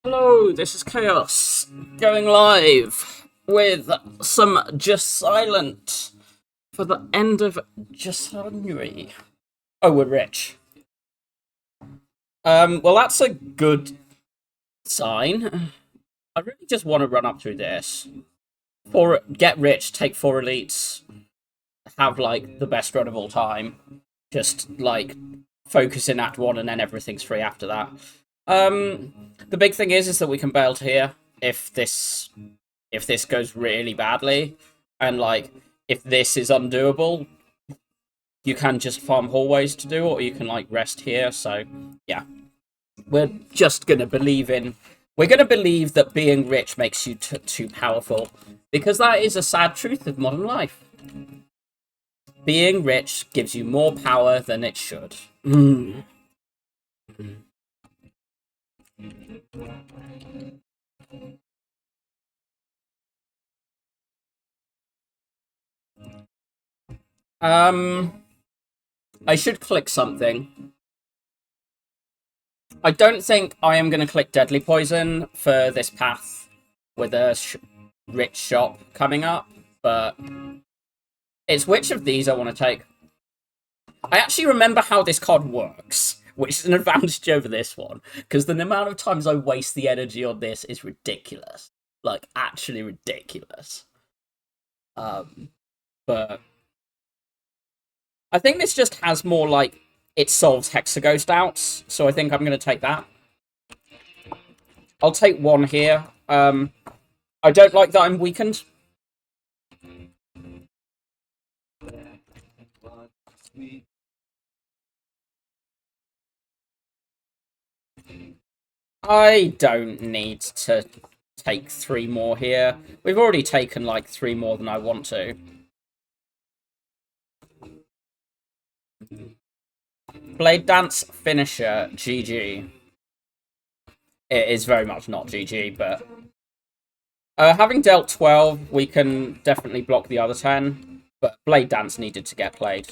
Hello, this is Chaos, going live with some Just Silent for the end of January. Oh, we're rich. Well, that's a good sign. I really just want to run up through this. Get rich, take 4 elites, have, like, the best run of all time. Just, like, focus in Act 1 and then everything's free after that. The big thing is that we can bail to here if this goes really badly, and like if this is undoable, you can just farm hallways to do it, or you can like rest here. So yeah, we're gonna believe that being rich makes you too powerful, because that is a sad truth of modern life. Being rich gives you more power than it should. I should click something. I don't think I am going to click Deadly Poison for this path with a rich shop coming up, but it's which of these I want to take. I actually remember how this card works, which is an advantage over this one, because the amount of times I waste the energy on this is ridiculous. Like, actually ridiculous. But I think this just has more, like, it solves Hexaghost outs, so I think I'm going to take that. I'll take 1 here. I don't like that I'm weakened. I don't need to take 3 more here. We've already taken, like, 3 more than I want to. Blade Dance Finisher, GG. It is very much not GG, but having dealt 12, we can definitely block the other 10, but Blade Dance needed to get played.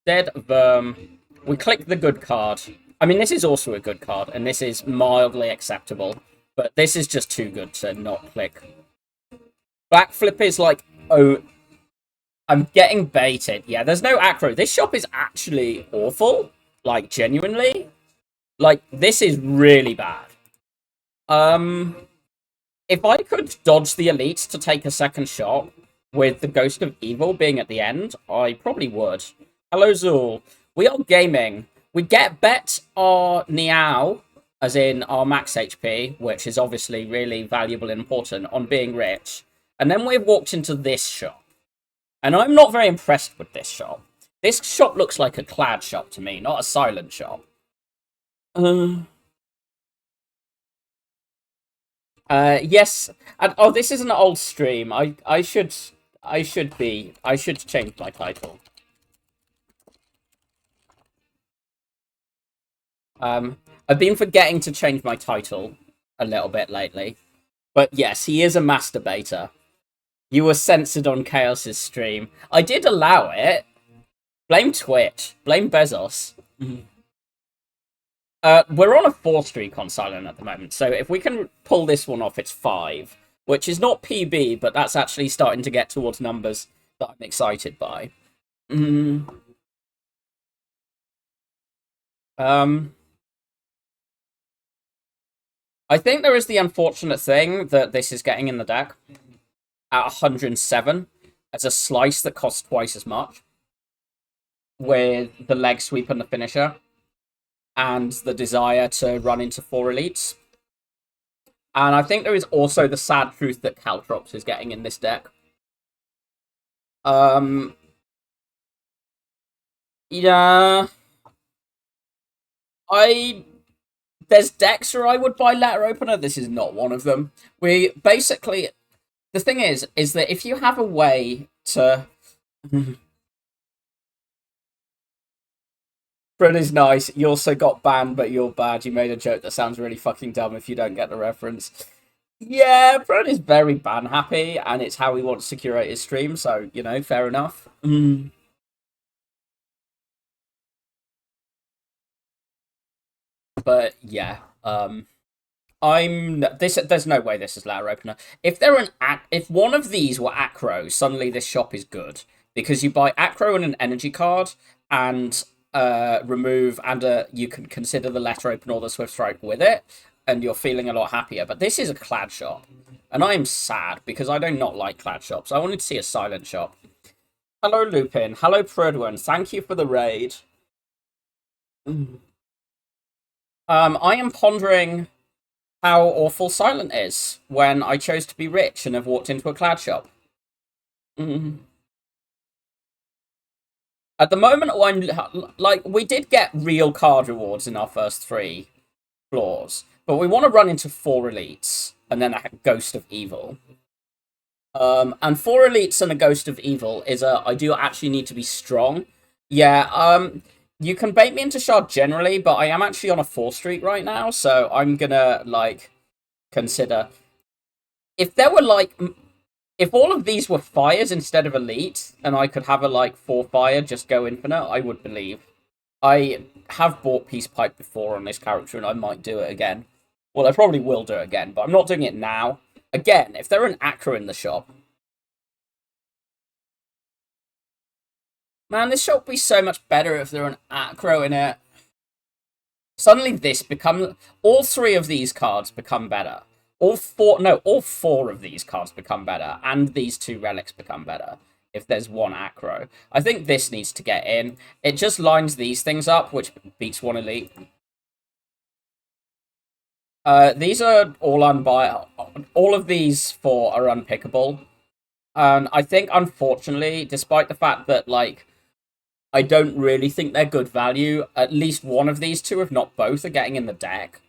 Dead Verm. We click the good card. I mean, this is also a good card, and this is mildly acceptable, but this is just too good to not click. Backflip is like, oh, I'm getting baited. Yeah, there's no acro. This shop is actually awful. Like, genuinely. Like, this is really bad. If I could dodge the elites to take a second shot, with the Ghost of Evil being at the end, I probably would. Hello, Zool. We are gaming. We bet our Niao, as in our max HP, which is obviously really valuable and important, on being rich. And then we've walked into this shop. And I'm not very impressed with this shop. This shop looks like a clad shop to me, not a silent shop. Yes. And, oh, this is an old stream. I should change my title. I've been forgetting to change my title a little bit lately. But yes, he is a masturbator. You were censored on Chaos's stream. I did allow it. Blame Twitch. Blame Bezos. We're on a 4 streak on Silent at the moment, so if we can pull this one off, it's 5. Which is not PB, but that's actually starting to get towards numbers that I'm excited by. I think there is the unfortunate thing that this is getting in the deck at 107 as a slice that costs twice as much, with the leg sweep and the finisher, and the desire to run into 4 elites. And I think there is also the sad truth that Caltrops is getting in this deck. Yeah. There's decks where I would buy Letter Opener. This is not one of them. We basically... The thing is that if you have a way to... Fred is nice. You also got banned, but you're bad. You made a joke that sounds really fucking dumb if you don't get the reference. Yeah, Fred is very ban happy, and it's how he wants to curate his stream, so, you know, fair enough. But yeah, I'm this. There's no way this is ladder opener. If they're if one of these were acro, suddenly this shop is good because you buy acro and an energy card and remove and you can consider the letter open or the swift strike with it, and you're feeling a lot happier. But this is a clad shop, and I am sad because I do not like clad shops. I wanted to see a silent shop. Hello, Lupin. Hello, Prodwin. Thank you for the raid. I am pondering how awful silent is when I chose to be rich and have walked into a clad shop. At the moment, I'm like, we did get real card rewards in our first 3 floors, but we want to run into 4 elites and then a Ghost of Evil. And 4 elites and a Ghost of Evil is I do actually need to be strong. Yeah, you can bait me into shard generally, but I am actually on a 4 streak right now, so I'm gonna, like, consider. If there were, like, if all of these were fires instead of elite, and I could have a, like, 4 fire, just go infinite, I would believe. I have bought Peace Pipe before on this character, and I might do it again. Well, I probably will do it again, but I'm not doing it now. Again, if they're an acro in the shop, man, this shop would be so much better if they're an acro in it. Suddenly this becomes... All 3 of these cards become better. All 4 of these cards become better. And these 2 relics become better. If there's 1 acro. I think this needs to get in. It just lines these things up, which beats 1 elite. These are all unbiased. All of these 4 are unpickable. And I think, unfortunately, despite the fact that, like, I don't really think they're good value, at least one of these 2, if not both, are getting in the deck.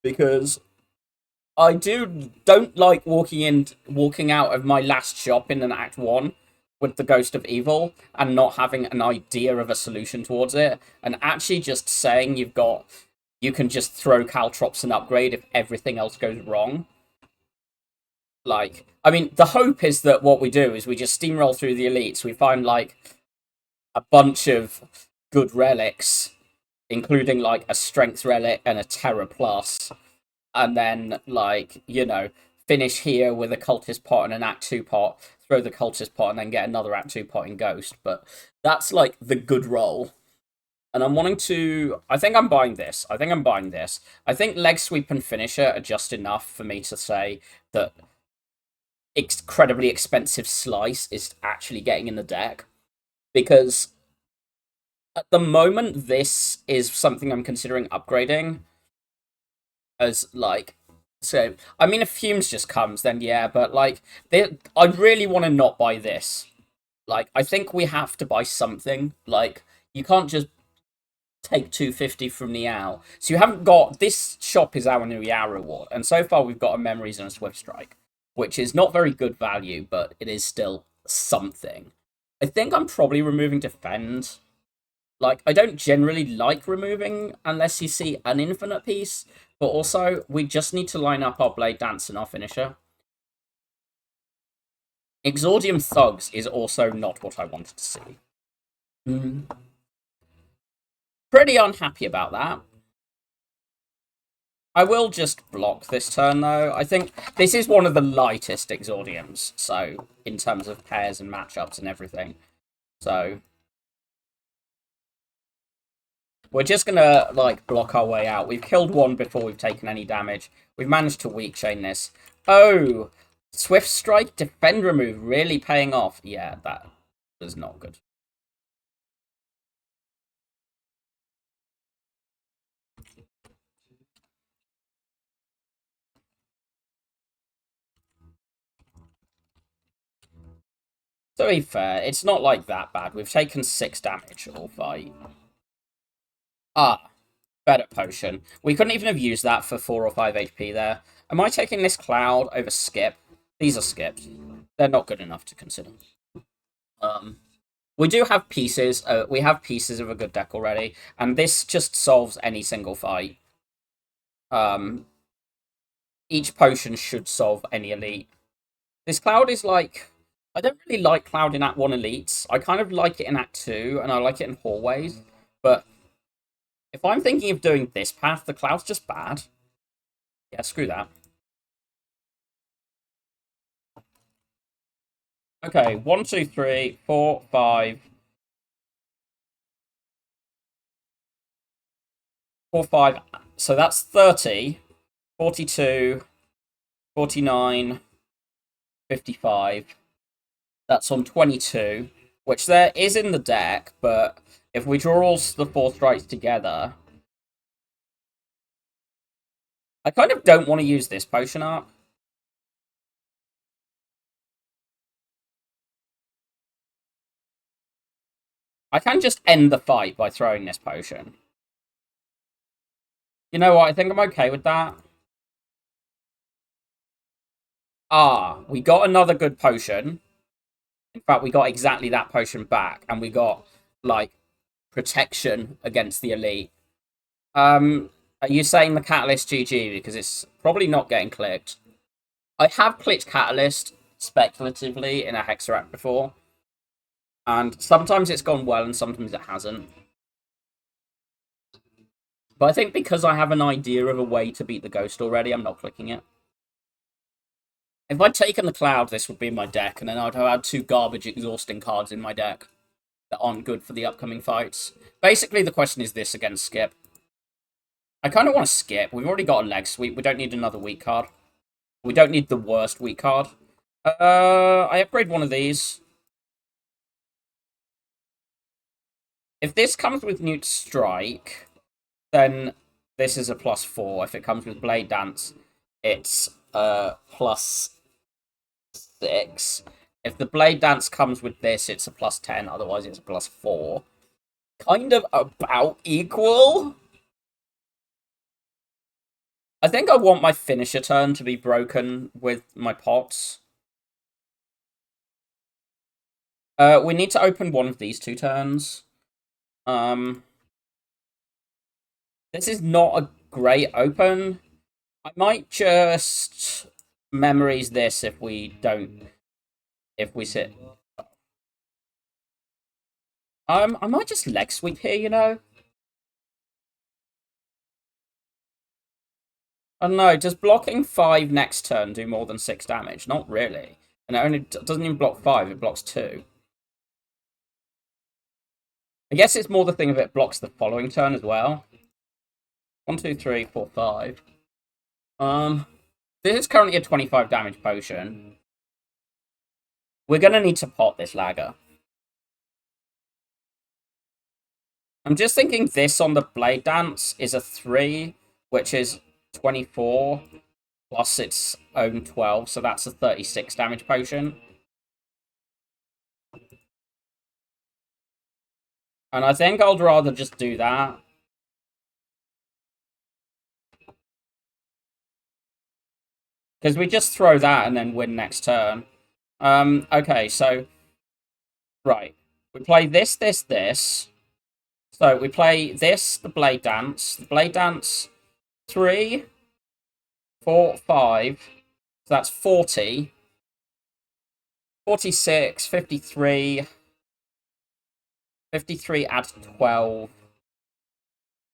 Because I don't like walking out of my last shop in an Act 1 with the Ghost of Evil and not having an idea of a solution towards it, and actually just saying you can just throw Caltrops and upgrade if everything else goes wrong. Like, I mean, the hope is that what we do is we just steamroll through the elites, we find, like, a bunch of good relics, including, like, a strength relic and a terror plus, and then, like, you know, finish here with a cultist pot and an Act 2 pot, throw the cultist pot, and then get another Act 2 pot in Ghost. But that's, like, the good roll. And I'm wanting to... I think I'm buying this. I think Leg Sweep and Finisher are just enough for me to say that incredibly expensive Slice is actually getting in the deck. Because at the moment, this is something I'm considering upgrading as, like... So, I mean, if Fumes just comes, then yeah, but, like, I really want to not buy this. Like, I think we have to buy something. Like, you can't just take 250 from Niao. So you haven't got... This shop is our new Yao reward, and so far we've got a Memories and a Swift Strike, which is not very good value, but it is still something. I think I'm probably removing Defend. Like, I don't generally like removing unless you see an infinite piece, but also, we just need to line up our Blade Dance and our Finisher. Exordium Thugs is also not what I wanted to see. Pretty unhappy about that. I will just block this turn, though. I think this is one of the lightest Exordiums, so, in terms of pairs and matchups and everything. So... We're just gonna, like, block our way out. We've killed 1 before we've taken any damage. We've managed to weak chain this. Oh! Swift Strike, Defend Remove, really paying off. Yeah, that was not good. To be fair, it's not, like, that bad. We've taken 6 damage all fight. Ah, better potion. We couldn't even have used that for 4 or 5 HP there. Am I taking this Cloud over Skip? These are skips. They're not good enough to consider. We do have pieces. We have pieces of a good deck already, and this just solves any single fight. Um, each potion should solve any elite. This Cloud is like, I don't really like Cloud in Act 1 elites. I kind of like it in Act 2, and I like it in hallways. But if I'm thinking of doing this path, the Cloud's just bad. Yeah, screw that. Okay, 1, 2, 3, 4, 5. 4, 5. So that's 30, 42, 49, 55. That's on 22, which there is in the deck, but if we draw all the four strikes together, I kind of don't want to use this potion up. I can just end the fight by throwing this potion. You know what? I think I'm okay with that. Ah, we got another good potion. In fact, we got exactly that potion back, and we got, like, protection against the elite. Are you saying the Catalyst GG? Because it's probably not getting clicked. I have clicked Catalyst speculatively in a Hexeract before, and sometimes it's gone well and sometimes it hasn't. But I think because I have an idea of a way to beat the Ghost already, I'm not clicking it. If I'd taken the Cloud, this would be in my deck, and then I'd have had two garbage exhausting cards in my deck that aren't good for the upcoming fights. Basically, the question is this against Skip. I kind of want to skip. We've already got a leg sweep. We don't need another weak card. We don't need the worst weak card. I upgrade one of these. If this comes with Newt Strike, then this is a +4. If it comes with Blade Dance, it's +6. If the Blade Dance comes with this, it's a +10. Otherwise, it's a +4. Kind of about equal. I think I want my finisher turn to be broken with my pots. We need to open one of these 2 turns. This is not a great open. I might just memories this if we sit. I might just leg sweep here, you know? I don't know, does blocking 5 next turn do more than 6 damage? Not really. And it only doesn't even block 5, it blocks 2. I guess it's more the thing of it blocks the following turn as well. 1, 2, 3, 4, 5. This is currently a 25 damage potion. We're gonna need to pot this lagger. I'm just thinking this on the Blade Dance is a 3, which is 24, plus its own 12, so that's a 36 damage potion. And I think I'd rather just do that. Because we just throw that and then win next turn. Okay, so... Right. We play this, this, this. So we play this, the Blade Dance. The Blade Dance, 3, 4, 5. So that's 40. 46, 53. 53 add 12.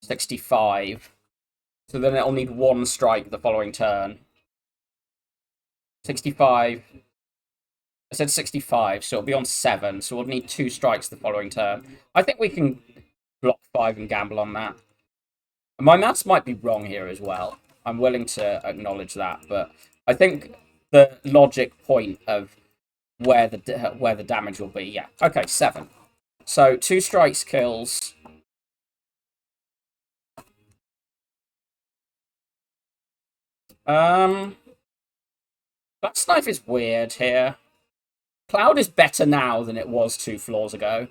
65. So then it'll need 1 strike the following turn. 65. I said 65, so it'll be on 7. So we'll need 2 strikes the following turn. I think we can block 5 and gamble on that. My maths might be wrong here as well. I'm willing to acknowledge that, but I think the logic point of where the damage will be, yeah. Okay, 7. So 2 strikes kills. That Snipe is weird here. Cloud is better now than it was 2 floors ago.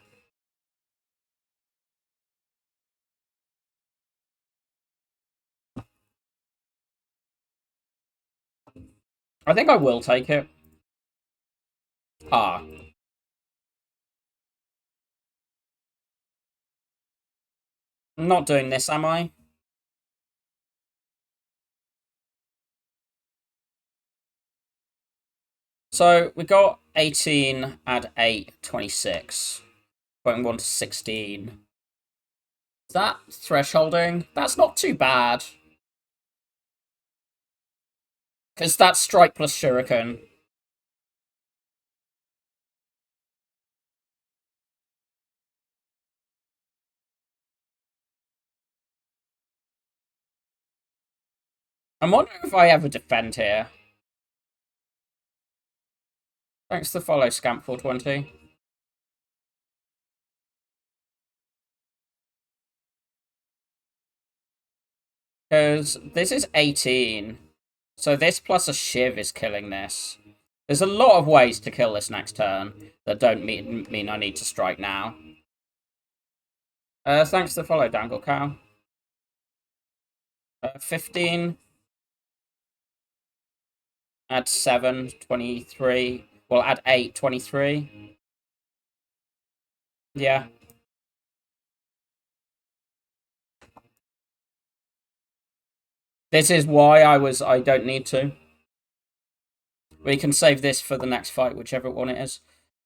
I think I will take it. Ah. I'm not doing this, am I? So we got 18, add 8, 26. Going 1 to 16. Is that thresholding? That's not too bad. Because that's strike plus shuriken. I'm wondering if I ever defend here. Thanks to follow, Scamp420. Because this is 18. So this plus a Shiv is killing this. There's a lot of ways to kill this next turn that don't mean I need to strike now. Thanks to follow, Dangle Cow. 15. Add 7, 23. Well, add 8, 23. Yeah. This is why I don't need to. We can save this for the next fight, whichever one it is.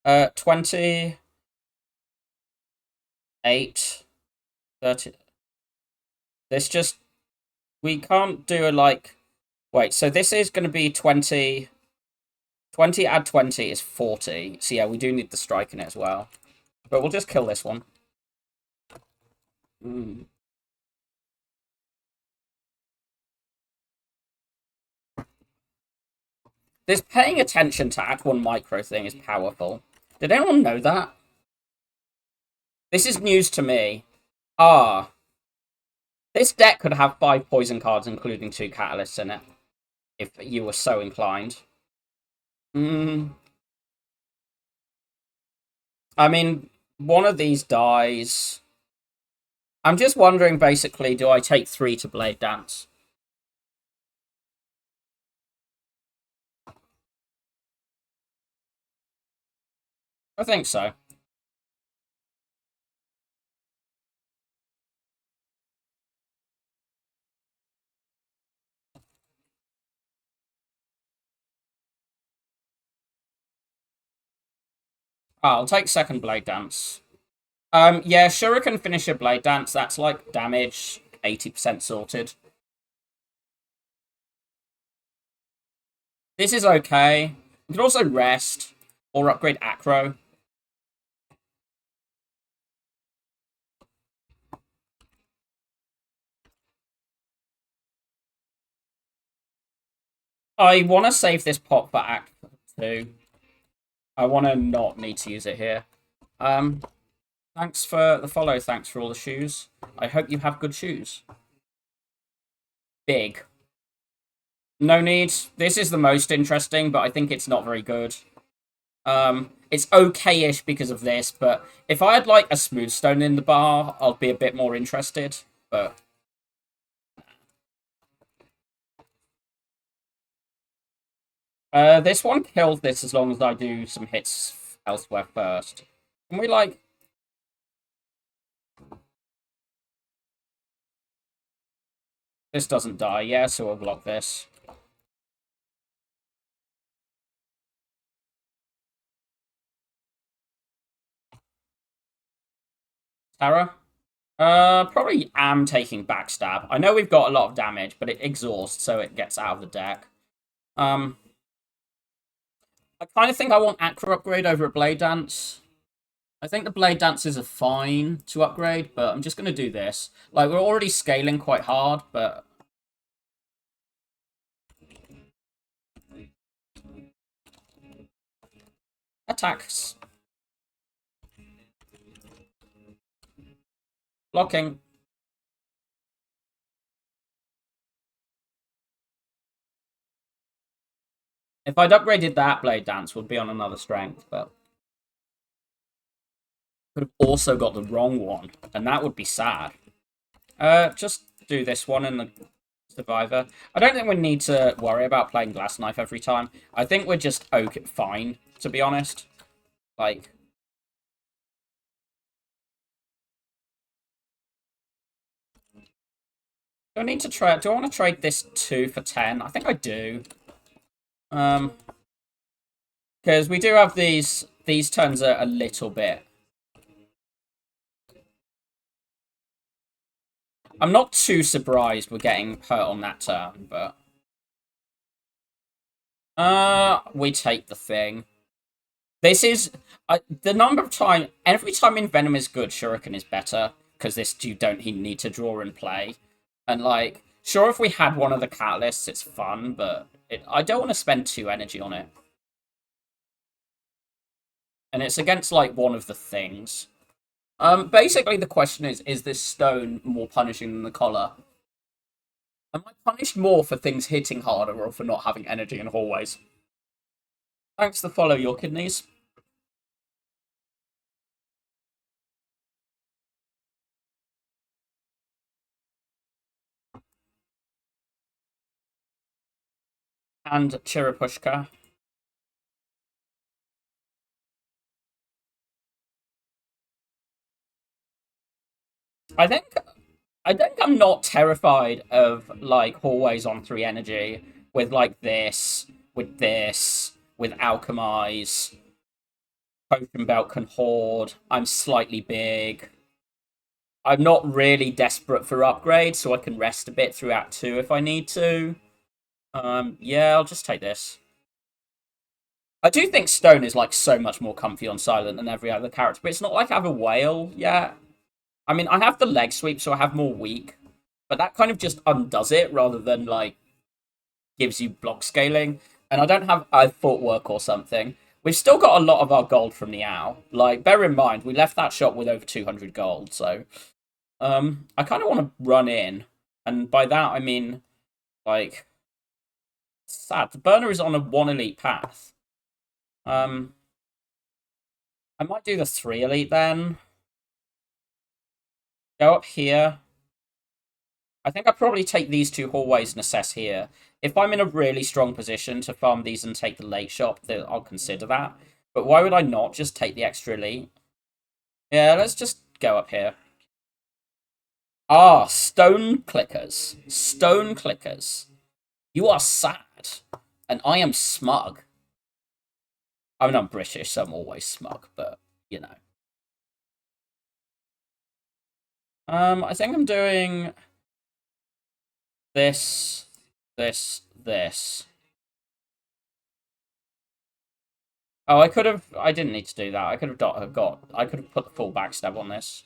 28, 30. This just... We can't do a, like... Wait, so this is going to be 20... 20 add 20 is 40. So yeah, we do need the strike in it as well. But we'll just kill this one. This paying attention to add 1 micro thing is powerful. Did anyone know that? This is news to me. Ah. This deck could have 5 poison cards, including 2 catalysts in it. If you were so inclined. I mean, one of these dies. I'm just wondering, basically, do I take 3 to Blade Dance? I think so. I'll take second Blade Dance. Yeah, Shuriken finish a Blade Dance. That's like damage 80% sorted. This is okay. We can also rest or upgrade Acro. I want to save this pot for Act 2. I want to not need to use it here. Thanks for the follow. Thanks for all the shoes. I hope you have good shoes. Big. No need. This is the most interesting, but I think it's not very good. It's okay-ish because of this, but if I had, like, a smooth stone in the bar, I'll be a bit more interested, but... this one kills this as long as I do some hits elsewhere first. Can we, like... This doesn't die, yeah, so we'll block this. Tara? Probably am taking Backstab. I know we've got a lot of damage, but it exhausts, so it gets out of the deck. I kind of think I want Acro upgrade over a Blade Dance. I think the Blade Dances are fine to upgrade, but I'm just going to do this. Like, we're already scaling quite hard, but... Attacks. Blocking. If I'd upgraded that, Blade Dance would be on another strength, but... Could have also got the wrong one, and that would be sad. Just do this one in the Survivor. I don't think we need to worry about playing Glass Knife every time. I think we're just okay, fine, to be honest. Like... Do I need to trade? Do I want to trade this 2 for 10? I think I do. Because we do have these turns are a little bit. I'm not too surprised we're getting hurt on that turn, but we take the thing. This is the number of time. Every time Envenom is good, Shuriken is better because this you don't need to draw and play. And like, sure, if we had one of the catalysts, it's fun, but I don't want to spend 2 energy on it. And it's against like one of the things. Basically the question is this stone more punishing than the collar? Am I punished more for things hitting harder or for not having energy in hallways? Thanks to follow your kidneys. And Chiripushka. I think I'm not terrified of like hallways on 3 energy with like this, with alchemize. Potion belt can hoard. I'm slightly big. I'm not really desperate for upgrades, so I can rest a bit through Act 2 if I need to. Yeah, I'll just take this. I do think Stone is like so much more comfy on Silent than every other character, but it's not like I have a whale yet. I mean, I have the leg sweep, so I have more weak, but that kind of just undoes it rather than like gives you block scaling. And I don't have a footwork or something. We've still got a lot of our gold from the owl. Like, bear in mind, we left that shop with over 200 gold, so I kind of want to run in, and by that I mean like sad. The burner is on a 1 elite path. I might do the 3 elite then. Go up here. I think I'll probably take these 2 hallways and assess here. If I'm in a really strong position to farm these and take the late shop, then I'll consider that. But why would I not just take the extra elite? Yeah, let's just go up here. Ah, stone clickers. Stone clickers. You are sad. And I am smug. I mean, I'm British, so I'm always smug, but, you know. I think I'm doing this, this. Oh, I didn't need to do that. I could have put the full backstab on this.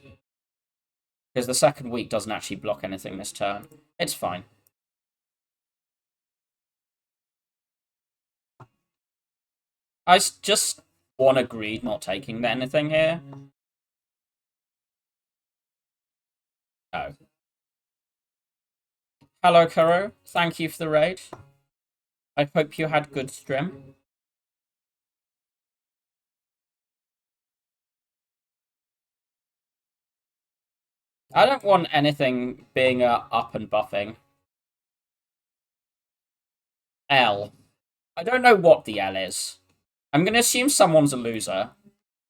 Because the second week doesn't actually block anything this turn. It's fine. I just want to greed not taking anything here. Oh. Hello, Kuro. Thank you for the raid. I hope you had good stream. I don't want anything being up and buffing. L. I don't know what the L is. I'm going to assume someone's a loser.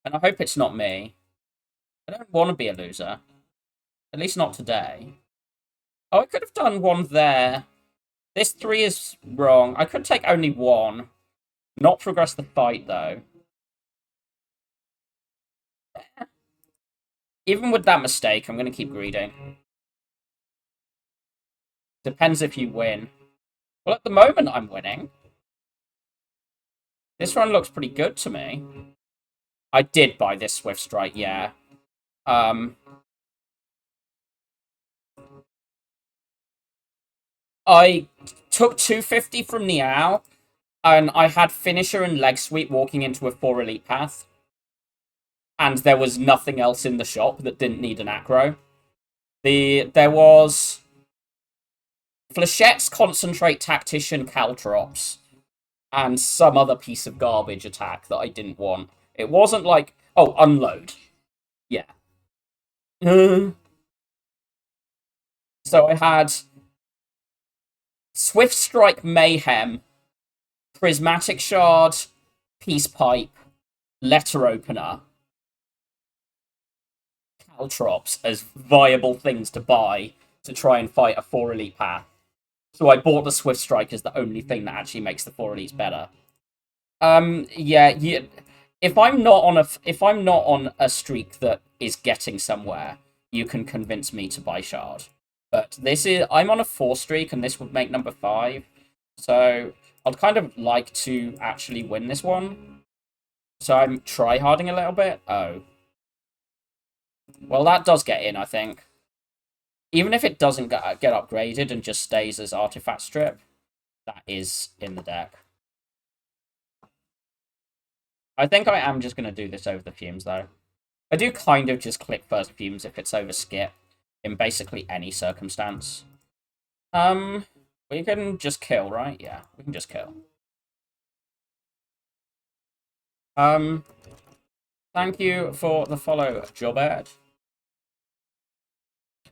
And I hope it's not me. I don't want to be a loser. At least not today. Oh, I could have done one there. This 3 is wrong. I could take only 1. Not progress the fight, though. Even with that mistake, I'm going to keep greeding. Depends if you win. Well, at the moment, I'm winning. This run looks pretty good to me. I did buy this Swift Strike, yeah. I took 250 from Niao, and I had Finisher and Leg Sweep walking into a 4 elite path. And there was nothing else in the shop that didn't need an acro. There was Flechette's Concentrate Tactician Caltrops and some other piece of garbage attack that I didn't want. It wasn't like, oh, Unload. Yeah. So I had Swift Strike Mayhem, Prismatic Shard, Peace Pipe, Letter Opener, Caltrops as viable things to buy to try and fight a 4 elite path. So I bought the Swift Strike as the only thing that actually makes the 4 elites better. Yeah. If I'm not on a streak that is getting somewhere, you can convince me to buy Shard. But I'm on a 4 streak, and this would make number 5. So I'd kind of like to actually win this one. So I'm try-harding a little bit. Oh. Well, that does get in, I think. Even if it doesn't get upgraded and just stays as Artifact Strip, that is in the deck. I think I am just going to do this over the Fumes, though. I do kind of just click first Fumes if it's over Skip in basically any circumstance. We can just kill, right? Yeah, we can just kill. Thank you for the follow, Jobert.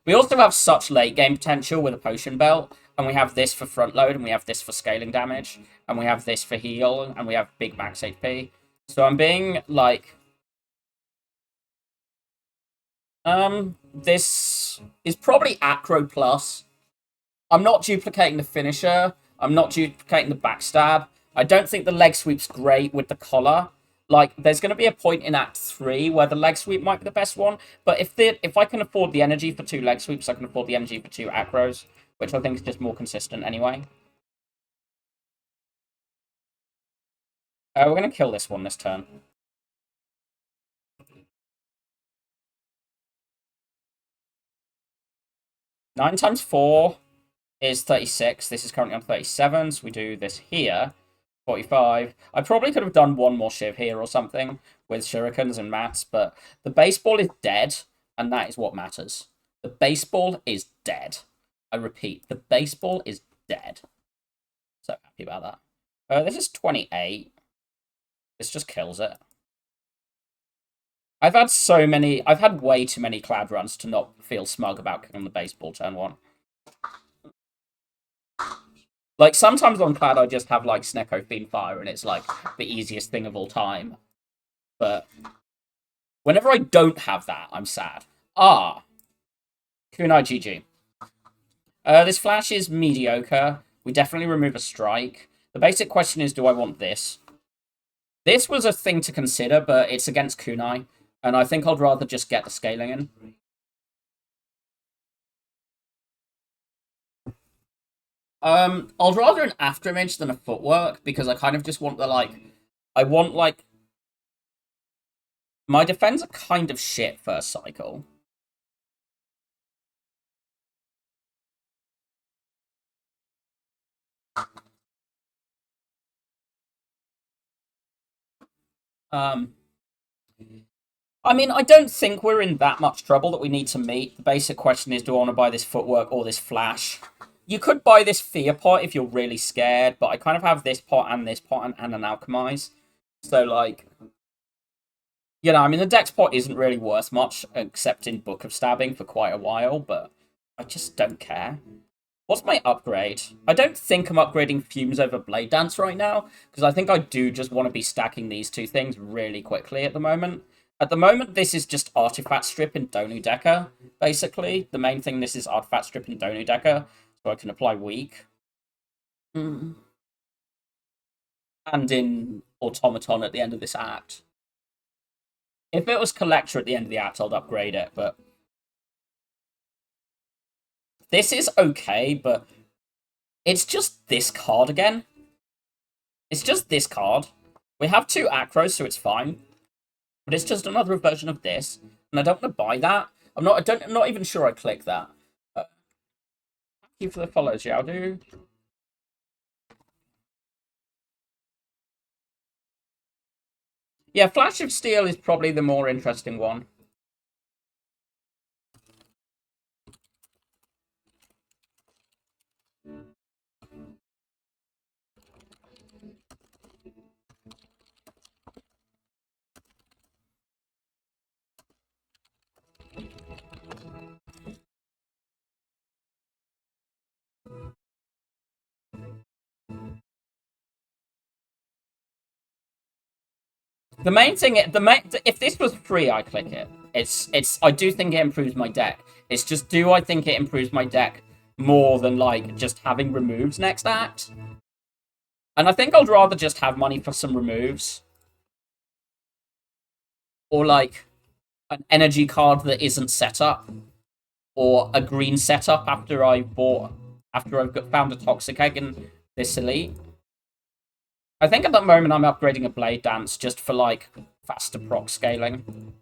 We also have such late game potential with a Potion Belt, and we have this for front load, and we have this for scaling damage, and we have this for heal, and we have big max HP. So I'm being like, this is probably Acro plus. I'm not duplicating the finisher. I'm not duplicating the backstab. I don't think the leg sweep's great with the collar. Like, there's going to be a point in Act 3 where the leg sweep might be the best one. But if I can afford the energy for 2 leg sweeps, I can afford the energy for 2 acros, which I think is just more consistent anyway. We're going to kill this one this turn. 9 times 4 is 36. This is currently on 37, so we do this here. 45. I probably could have done one more Shiv here or something with shurikens and mats, but the baseball is dead, and that is what matters. The baseball is dead. I repeat, the baseball is dead. So happy about that. This is 28. This just kills it. I've had way too many Cloud runs to not feel smug about killing the baseball turn 1. Like, sometimes on Cloud, I just have, like, Snecko Fiend Fire, and it's, like, the easiest thing of all time. But whenever I don't have that, I'm sad. Kunai GG. This flash is mediocre. We definitely remove a strike. The basic question is, do I want this? This was a thing to consider, but it's against Kunai, and I think I'd rather just get the scaling in. I'd rather an afterimage than a footwork, because I kind of just want the, like... I want, like... My defense are kind of shit first cycle. I mean, I don't think we're in that much trouble that we need to meet. The basic question is, do I want to buy this footwork or this flash? You could buy this fear pot if you're really scared, but I kind of have this pot and an alchemize. So, like... You know, I mean, the dex pot isn't really worth much, except in Book of Stabbing for quite a while, but I just don't care. What's my upgrade? I don't think I'm upgrading Fumes over Blade Dance right now, because I think I do just want to be stacking these two things really quickly at the moment. At the moment, this is just Artifact Strip in Donu Decker, basically. The main thing, this is Artifact Strip in Donu Decker, so I can apply Weak. And in Automaton at the end of this act. If it was Collector at the end of the act, I'd upgrade it, but... This is okay, but... It's just this card again. It's just this card. We have 2 acros, so it's fine. But it's just another version of this. And I don't want to buy that. I'm not even sure I click that. Thank you for the follow, Xiaodu. Yeah, Flash of Steel is probably the more interesting one. The main thing, if this was free, I click it. I do think it improves my deck. It's just, do I think it improves my deck more than, like, just having removes next act? And I think I'd rather just have money for some removes. Or, like, an energy card that isn't set up. Or a green setup after I've found a Toxic Egg in this elite. I think at the moment I'm upgrading a Blade Dance just for, like, faster proc scaling.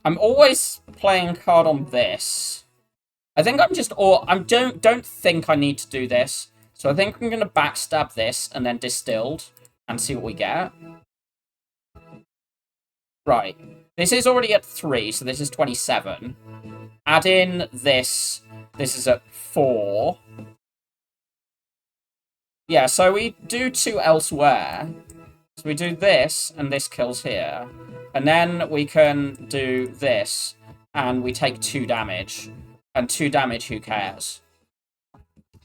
I'm always playing a card on this. I think I'm just, or I don't think I need to do this. So I think I'm gonna backstab this and then distilled and see what we get. Right. This is already at 3, so this is 27. Add in this. This is at 4. Yeah, so we do 2 elsewhere. So we do this, and this kills here. And then we can do this, and we take 2 damage. And 2 damage, who cares?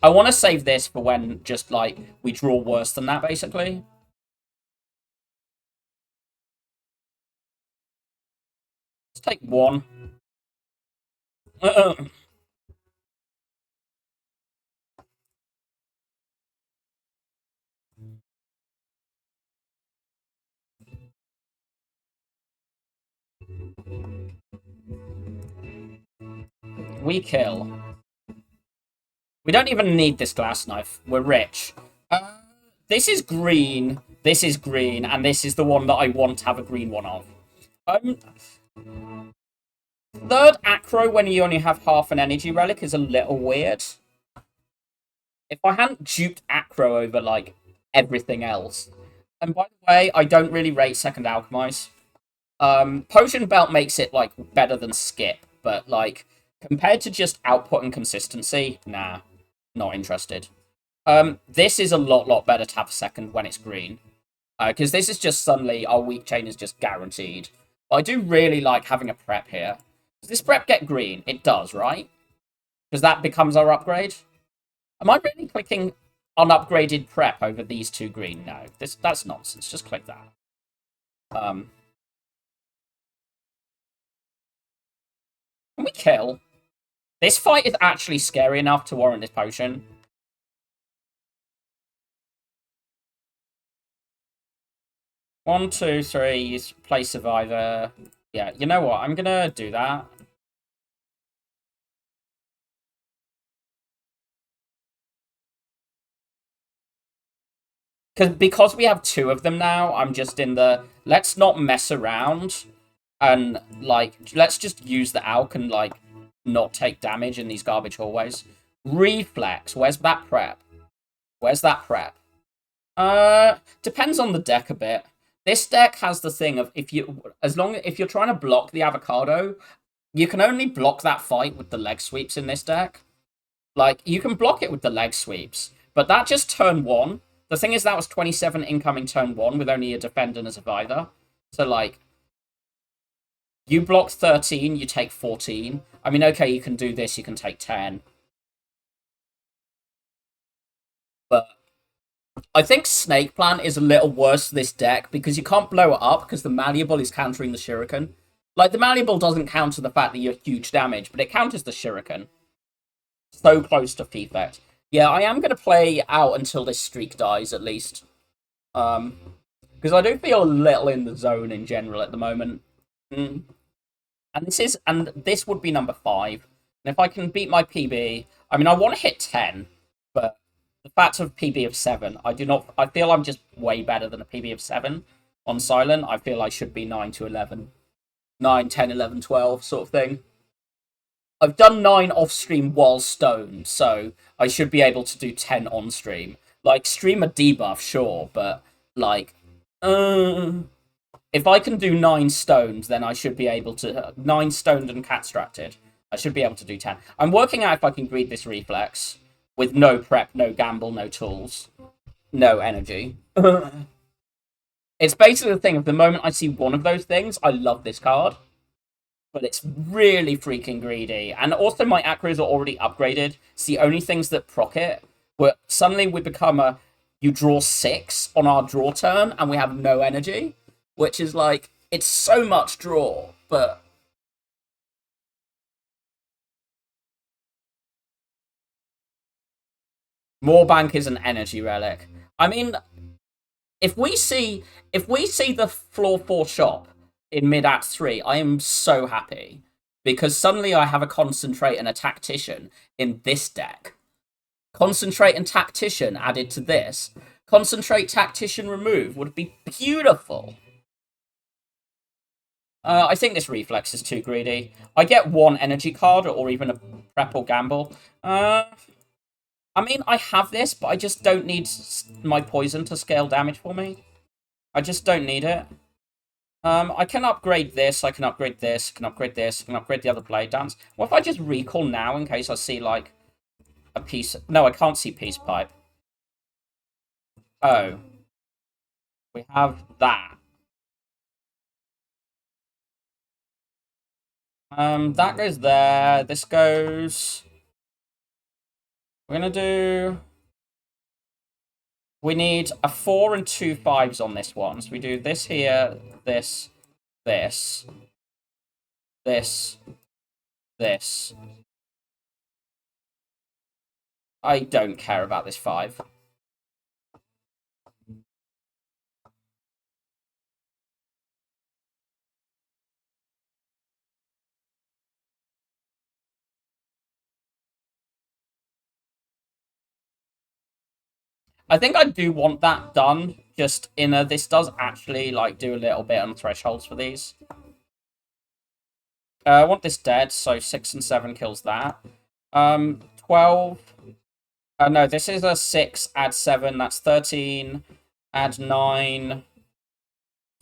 I want to save this for when just, like, we draw worse than that, basically. Let's take 1. We kill. We don't even need this glass knife. We're rich. This is green, and this is the one that I want to have a green one of. Third acro when you only have half an energy relic is a little weird. If I hadn't duped acro over, like, everything else. And by the way, I don't really rate second alchemize. Potion belt makes it, like, better than skip, but, like, compared to just output and consistency, nah, not interested. This is a lot better to have a second when it's green. Because this is just suddenly, our weak chain is just guaranteed. But I do really like having a prep here. Does this prep get green? It does, right? Because that becomes our upgrade? Am I really clicking unupgraded prep over these 2 green? No, that's nonsense. Just click that. Can we kill? This fight is actually scary enough to warrant this potion. One, 2, 3, play survivor. Yeah, you know what? I'm gonna do that. Because we have 2 of them now, I'm just in the, let's not mess around. And, like, let's just use the alch and, like, not take damage in these garbage hallways. Reflex. Where's that prep? Where's that prep? Depends on the deck a bit. This deck has the thing of, if you're trying to block the avocado, you can only block that fight with the leg sweeps in this deck. Like, you can block it with the leg sweeps, but that just turn 1. The thing is, that was 27 incoming turn 1 with only a defender and a survivor. So, like, you block 13, you take 14. I mean, okay, you can do this, you can take 10. But I think Snake Plant is a little worse for this deck because you can't blow it up because the Malleable is countering the Shuriken. Like, the Malleable doesn't counter the fact that you're huge damage, but it counters the Shuriken. So close to Fefect. Yeah, I am going to play out until this streak dies, at least. Because I do feel a little in the zone in general at the moment. And this would be number 5. And if I can beat my PB, I mean, I want to hit 10, but the fact of PB of 7, I feel I'm just way better than a PB of 7 on Silent. I feel I should be 9 to 11. 9, 10, 11, 12 sort of thing. I've done 9 off stream while stoned, so I should be able to do 10 on stream. Like, stream a debuff, sure, but, like, if I can do 9 stoned, then I should be able to, 9 stoned and catstracted, I should be able to do 10. I'm working out if I can greed this reflex with no prep, no gamble, no tools, no energy. It's basically the thing of the moment I see one of those things, I love this card. But it's really freaking greedy. And also my acros are already upgraded. It's the only things that proc it. But suddenly we become a you draw 6 on our draw turn and we have no energy. Which is like it's so much draw, but more bank is an energy relic. I mean, if we see the floor 4 shop in mid act 3, I am so happy because suddenly I have a concentrate and a tactician in this deck. Concentrate and tactician added to this. Concentrate tactician remove would be beautiful. I think this reflex is too greedy. I get one energy card or even a prep or gamble. I mean, I have this, but I just don't need my poison to scale damage for me. I just don't need it. I can upgrade this, I can upgrade this, I can upgrade this, I can upgrade the other blade dance. What if I just recall now in case I see, like, a piece... No, I can't see peace pipe. Oh. We have that. That goes there. This goes... We're gonna do... We need a 4 and 2 5s on this one. So we do this here, this, this, this, this. I don't care about this 5. I think I do want that done. Just this does actually like do a little bit on thresholds for these. I want this dead, so 6 and 7 kills that. 12. No, this is a 6, add 7, that's 13, add 9,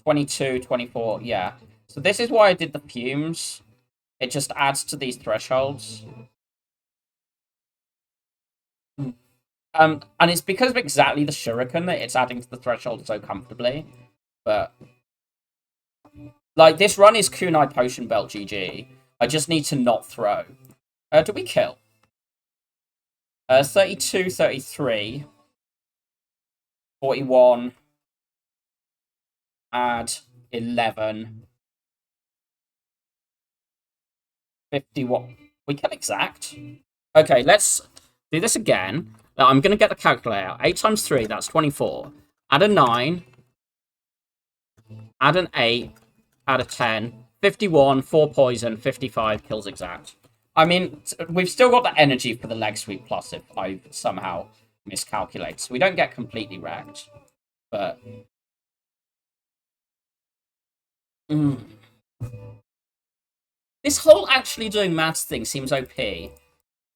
22, 24, yeah. So this is why I did the fumes. It just adds to these thresholds. And it's because of exactly the shuriken that it's adding to the threshold so comfortably. But like this run is Kunai Potion Belt GG. I just need to not throw. Do we kill? 32, 33, 41, add 11, 51. We kill exact. Okay, let's do this again. Now, I'm going to get the calculator out. 8 times 3, that's 24. Add a 9. Add an 8. Add a 10. 51, 4 poison, 55, kills exact. I mean, we've still got the energy for the leg sweep plus if I somehow miscalculate. So we don't get completely wrecked. But... This whole actually doing maths thing seems OP.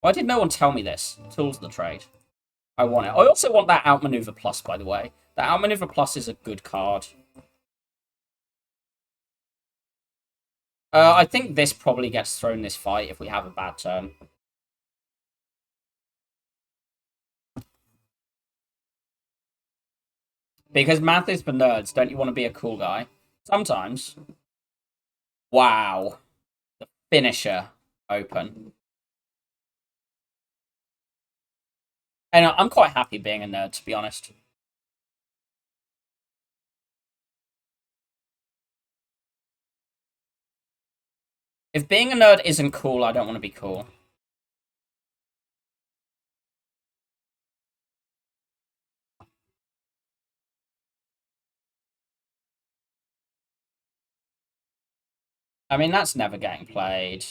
Why did no one tell me this? Tools of the trade. I want it. I also want that Outmaneuver Plus, by the way. That Outmaneuver Plus is a good card. I think this probably gets thrown this fight if we have a bad turn. Because math is for nerds. Don't you want to be a cool guy? Sometimes. Wow. The finisher open. And I'm quite happy being a nerd, to be honest. If being a nerd isn't cool, I don't want to be cool. I mean, that's never getting played.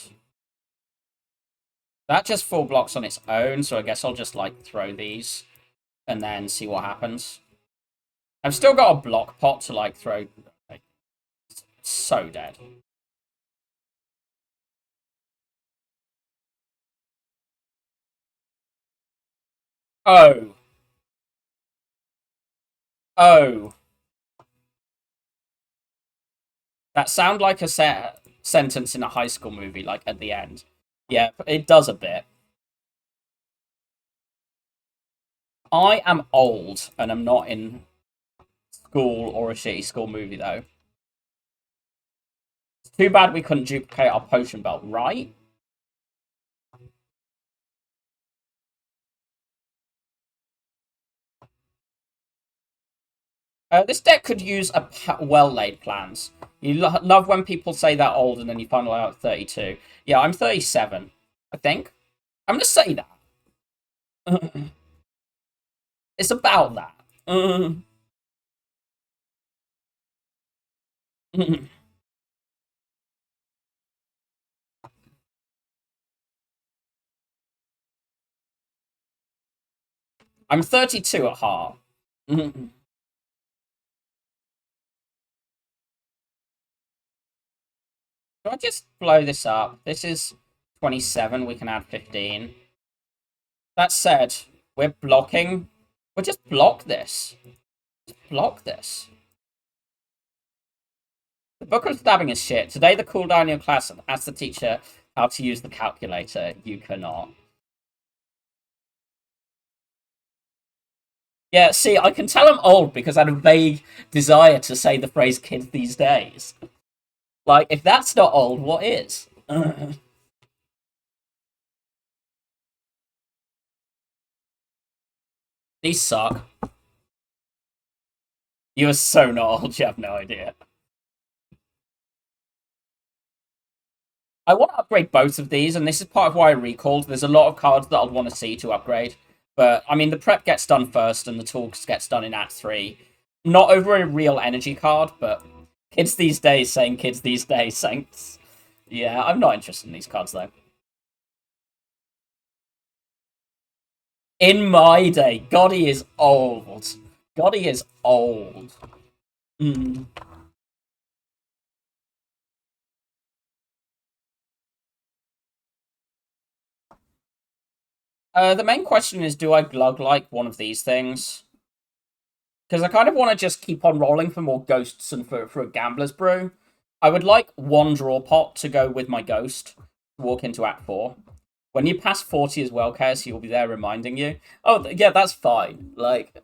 That just full blocks on its own, so I guess I'll just, like, throw these and then see what happens. I've still got a block pot to, like, throw. Like, so dead. Oh. Oh. That sound like a sentence in a high school movie, like, at the end. Yeah, it does a bit. I am old, and I'm not in school or a shitty school movie, though. It's too bad we couldn't duplicate our potion belt, right? This deck could use a well-laid plans. You love when people say they're old and then you find out 32. Yeah, I'm 37, I think. I'm gonna say that. It's about that. I'm 32 at heart. Should I just blow this up? This is 27. We can add 15. That said, we're blocking. We'll just block this. Just block this. The book of stabbing is shit. Today, the cooldown in your class asks the teacher how to use the calculator. You cannot. Yeah, see, I can tell I'm old because I had a vague desire to say the phrase kids these days. Like, if that's not old, what is? These suck. You are so not old, you have no idea. I want to upgrade both of these, and this is part of why I recalled. There's a lot of cards that I'd want to see to upgrade. But, I mean, the prep gets done first, and the talks gets done in Act 3. Not over a real energy card, but kids these days saying kids these days saying... Yeah, I'm not interested in these cards, though. In my day, Gotti is old. Gotti is old. Mm. The main question is, do I glug like one of these things? Because I kind of want to just keep on rolling for more ghosts and for a gambler's brew. I would like one draw pot to go with my ghost. Walk into Act 4. When you pass 40 as well, Chaos, he will be there reminding you. Oh, yeah, that's fine. Like,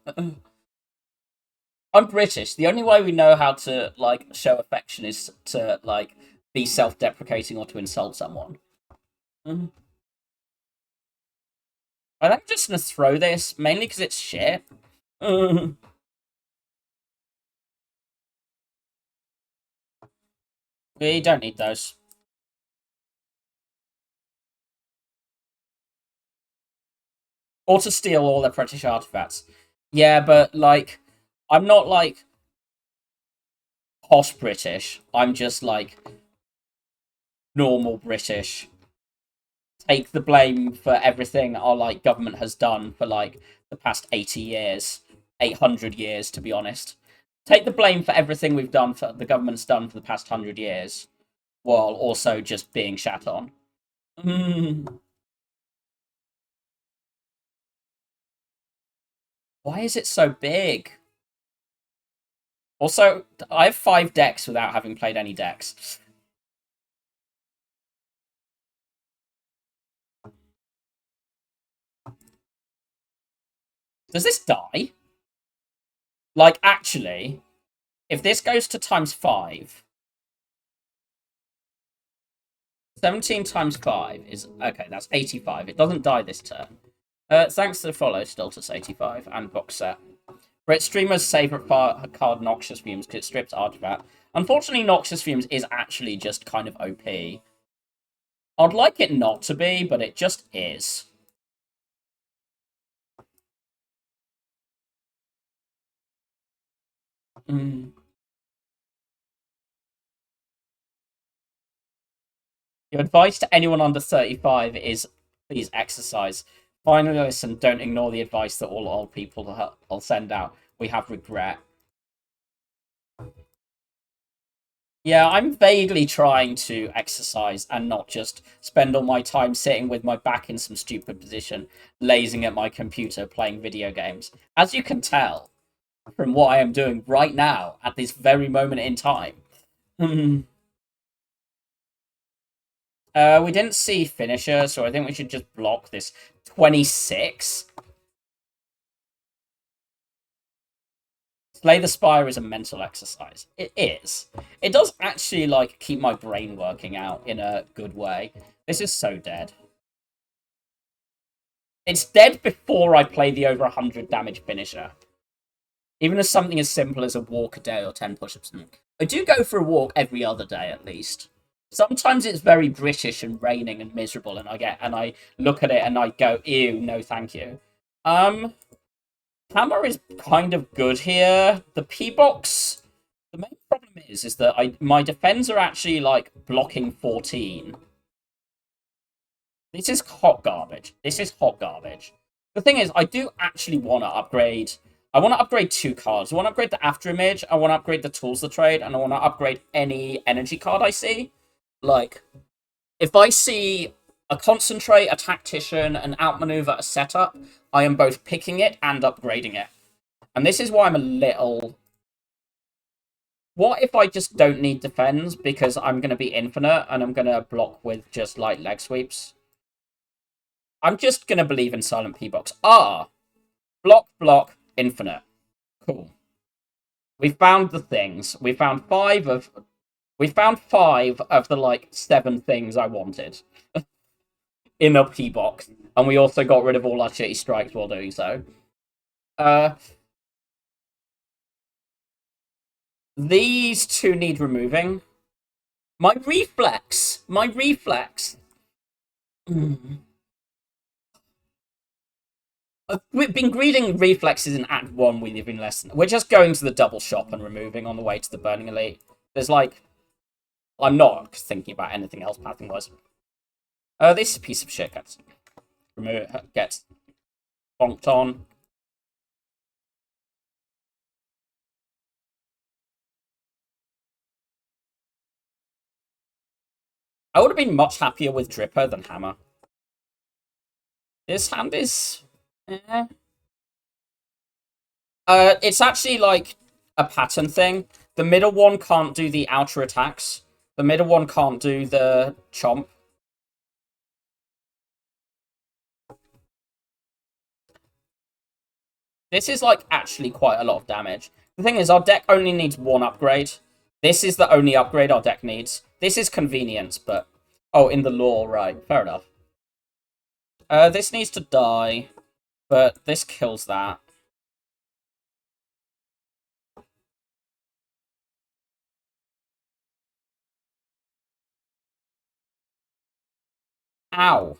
I'm British. The only way we know how to, like, show affection is to, like, be self-deprecating or to insult someone. Mm. I think I'm just going to throw this, mainly because it's shit. We don't need those. Or to steal all their British artifacts. Yeah, but, like, I'm not, like, posh British. I'm just, like, normal British. Take the blame for everything our, like, government has done for, like, the past 80 years. 800 years, to be honest. Take the blame for everything we've done, for the government's done for the past 100 years, while also just being shat on. Why is it so big? Also, I have 5 decks without having played any decks. Does this die? Like, actually, if this goes to times 5... 17 times 5 is... Okay, that's 85. It doesn't die this turn. Thanks to the follow, Stultus 85, and box set. Brett streamer's favourite card, Noxious Fumes, because it strips artifact. Unfortunately, Noxious Fumes is actually just kind of OP. I'd like it not to be, but it just is. Mm. Your advice to anyone under 35 is please exercise. Finally listen, don't ignore the advice that all old people will send out. We have regret. Yeah, I'm vaguely trying to exercise and not just spend all my time sitting with my back in some stupid position, lazing at my computer playing video games. As you can tell from what I am doing right now at this very moment in time. We didn't see finisher, so I think we should just block this 26. Slay the Spire is a mental exercise. It is. It does actually, like, keep my brain working out in a good way. This is so dead. It's dead before I play the over 100 damage finisher. Even as something as simple as a walk a day or 10 push-ups. I do go for a walk every other day at least. Sometimes it's very British and raining and miserable, and I look at it and I go, ew, no thank you. Hammer is kind of good here. The P-box, the main problem is that my defense are actually like blocking 14. This is hot garbage. This is hot garbage. The thing is, I do actually want to upgrade. I want to upgrade 2 cards. I want to upgrade the After Image. I want to upgrade the Tools of Trade, and I want to upgrade any energy card I see. Like, if I see a Concentrate, a Tactician, an Outmaneuver, a Setup, I am both picking it and upgrading it. And this is why I'm a little... What if I just don't need defense because I'm going to be infinite and I'm going to block with just, like, leg sweeps? I'm just going to believe in Silent P-Box. Block, block, infinite. Cool. We found the things. We found 5 of the, like, 7 things I wanted in a P-Box. And we also got rid of all our shitty strikes while doing so. These 2 need removing. My reflex. We've been greeting reflexes in Act 1 with even less than... We're just going to the double shop and removing on the way to the Burning Elite. There's like... I'm not thinking about anything else pathing-wise. This is a piece of shit gets bonked on. I would have been much happier with Dripper than Hammer. This hand is... it's actually like a pattern thing. The middle one can't do the outer attacks. The middle one can't do the chomp. This is like actually quite a lot of damage. The thing is, our deck only needs 1 upgrade. This is the only upgrade our deck needs. This is convenience, but... Oh, in the lore, right. Fair enough. This needs to die, but this kills that. Ow.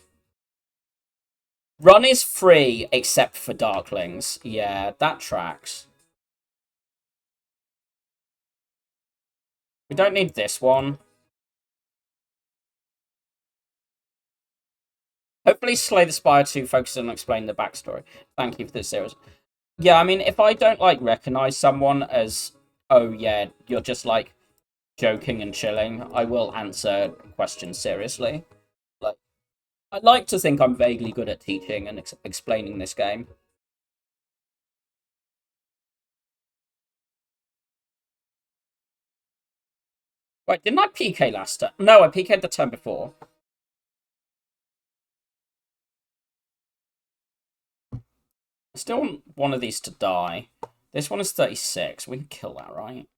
Run is free, except for Darklings. Yeah, that tracks. We don't need this one. Hopefully Slay the Spire 2 focuses on explaining the backstory. Thank you for this series. Yeah, I mean, if I don't, like, recognize someone as, oh, yeah, you're just, like, joking and chilling, I will answer questions seriously. Like, I like to think I'm vaguely good at teaching and explaining this game. Wait, didn't I PK last turn? No, I PK'd the turn before. I still want one of these to die. This one is 36. We can kill that, right?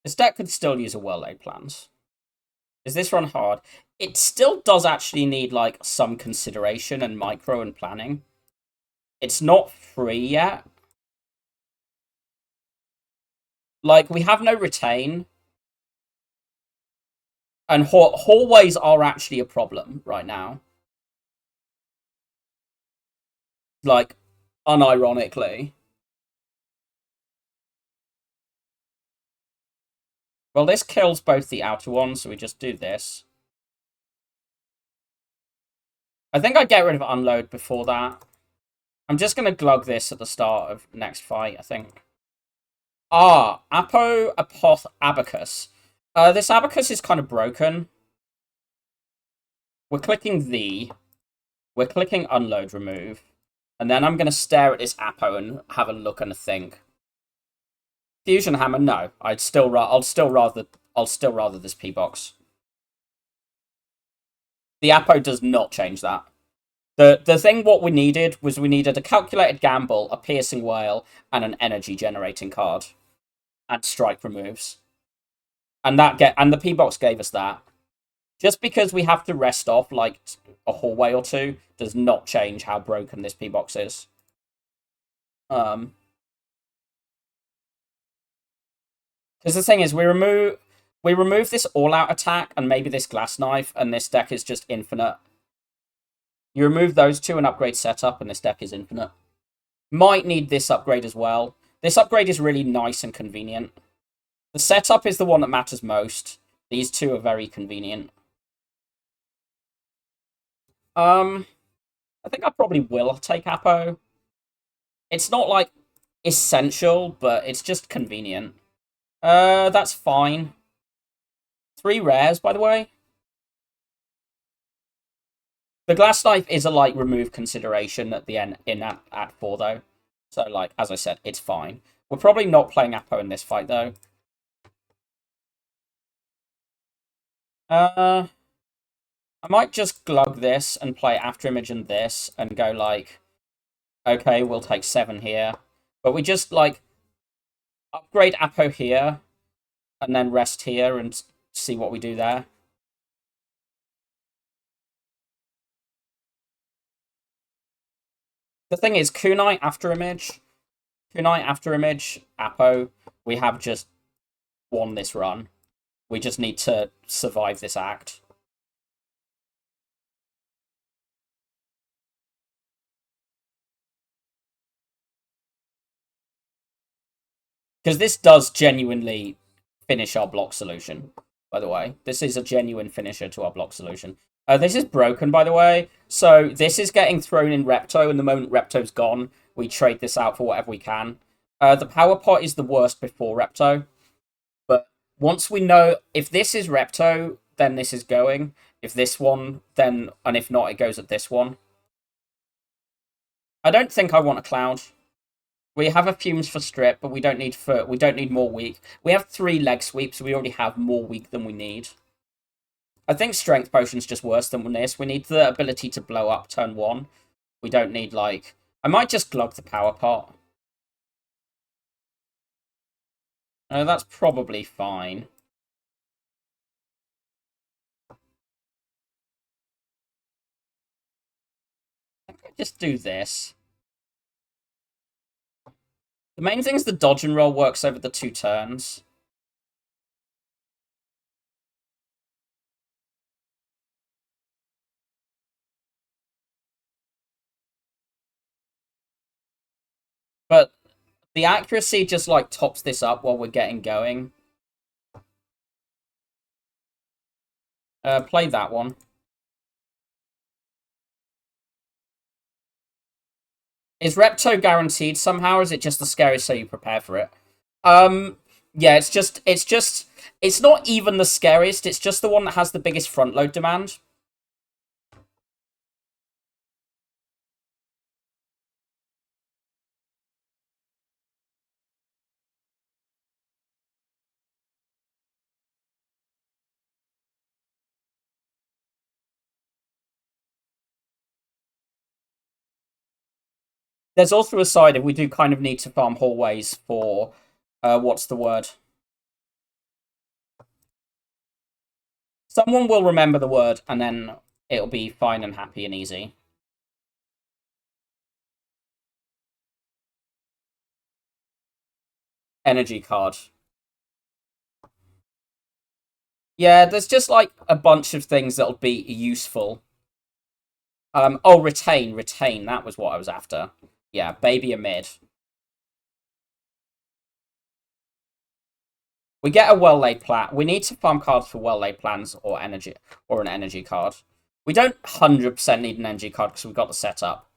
This deck could still use a well-laid plans. Is this run hard? It still does actually need, like, some consideration and micro and planning. It's not free yet. Like, we have no retain. And hallways are actually a problem right now. Like, unironically. Well, this kills both the outer ones, so we just do this. I think I'd get rid of Unload before that. I'm just going to glug this at the start of next fight, I think. Ah, Apo Apoth Abacus. This abacus is kind of broken. We're clicking the. We're clicking unload remove. And then I'm going to stare at this Apo and have a look and a think. Fusion hammer, no. I'll still rather this P box. The Apo does not change that. The thing what we needed was we needed a calculated gamble, a piercing whale, and an energy generating card. And strike removes. And the P box gave us that. Just because we have to rest off like a hallway or two does not change how broken this P box is. Because the thing is, we remove this all-out attack and maybe this glass knife, and this deck is just infinite. You remove those two and upgrade setup, and this deck is infinite. Might need this upgrade as well. This upgrade is really nice and convenient. The setup is the one that matters most. These two are very convenient. I think I probably will take Apo. It's not, like, essential, but it's just convenient. That's fine. 3 rares, by the way. The glass knife is a, like, remove consideration at the end in at 4, though. So, like, as I said, it's fine. We're probably not playing Apo in this fight, though. I might just glug this and play After Image and this and go, like, okay, we'll take 7 here. But we just, like, upgrade Apo here and then rest here and see what we do there. The thing is, Kunai After Image, Apo, we have just won this run. We just need to survive this act. Because this does genuinely finish our block solution, by the way. This is a genuine finisher to our block solution. This is broken, by the way. So this is getting thrown in Repto, and the moment Repto's gone, we trade this out for whatever we can. The power pot is the worst before Repto. But once we know, if this is Repto, then this is going. If this one, then, and if not, it goes at this one. I don't think I want a Cloud. We have a Fumes for Strip, but we don't need more weak. We have 3 leg sweeps, so we already have more weak than we need. I think Strength Potion's just worse than this. We need the ability to blow up turn 1. We don't need, like... I might just glug the power pot. That's probably fine. I think I just do this. The main thing is the dodge and roll works over the 2 turns. But the accuracy just, like, tops this up while we're getting going. Play that one. Is Repto guaranteed somehow, or is it just the scariest so you prepare for it? Yeah, it's not even the scariest, it's just the one that has the biggest front load demand. There's also a side if we do kind of need to farm hallways for, what's the word? Someone will remember the word, and then it'll be fine and happy and easy. Energy card. Yeah, there's just, like, a bunch of things that'll be useful. Oh, retain. That was what I was after. Yeah, baby amid. We get a well-laid plan. We need to farm cards for well-laid plans or energy, or an energy card. We don't 100% need an energy card because we've got the setup.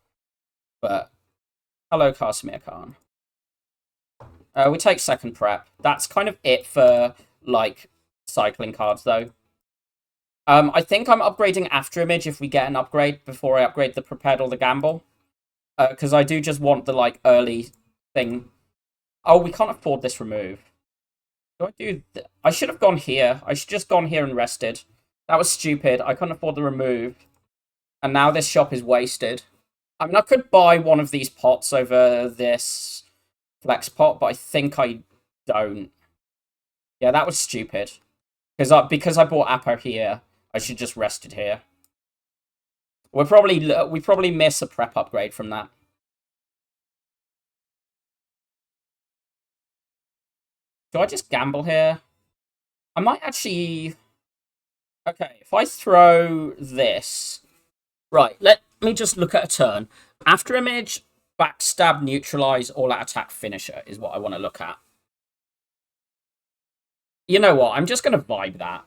But, hello, Casimir Khan. We take second prep. That's kind of it for, like, cycling cards, though. I think I'm upgrading After Image if we get an upgrade before I upgrade the Prepared or the Gamble. Because I do just want the, like, early thing. Oh, we can't afford this remove. Do I do... I should have gone here. I should just gone here and rested. That was stupid. I couldn't afford the remove. And now this shop is wasted. I mean, I could buy one of these pots over this flex pot, but I think I don't. Yeah, that was stupid. Because I bought Appa here, I should just rest it here. We probably miss a prep upgrade from that. Do I just gamble here? I might actually... Okay, if I throw this... Right, let me just look at a turn. After Image, Backstab, Neutralize, All-Out Attack, Finisher is what I want to look at. You know what? I'm just going to vibe that.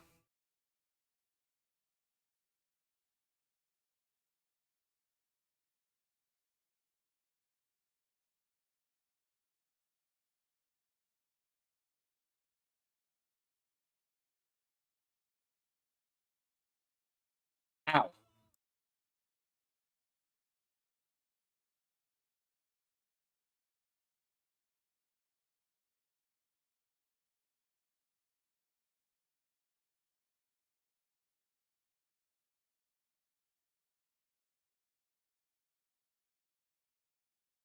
Ow.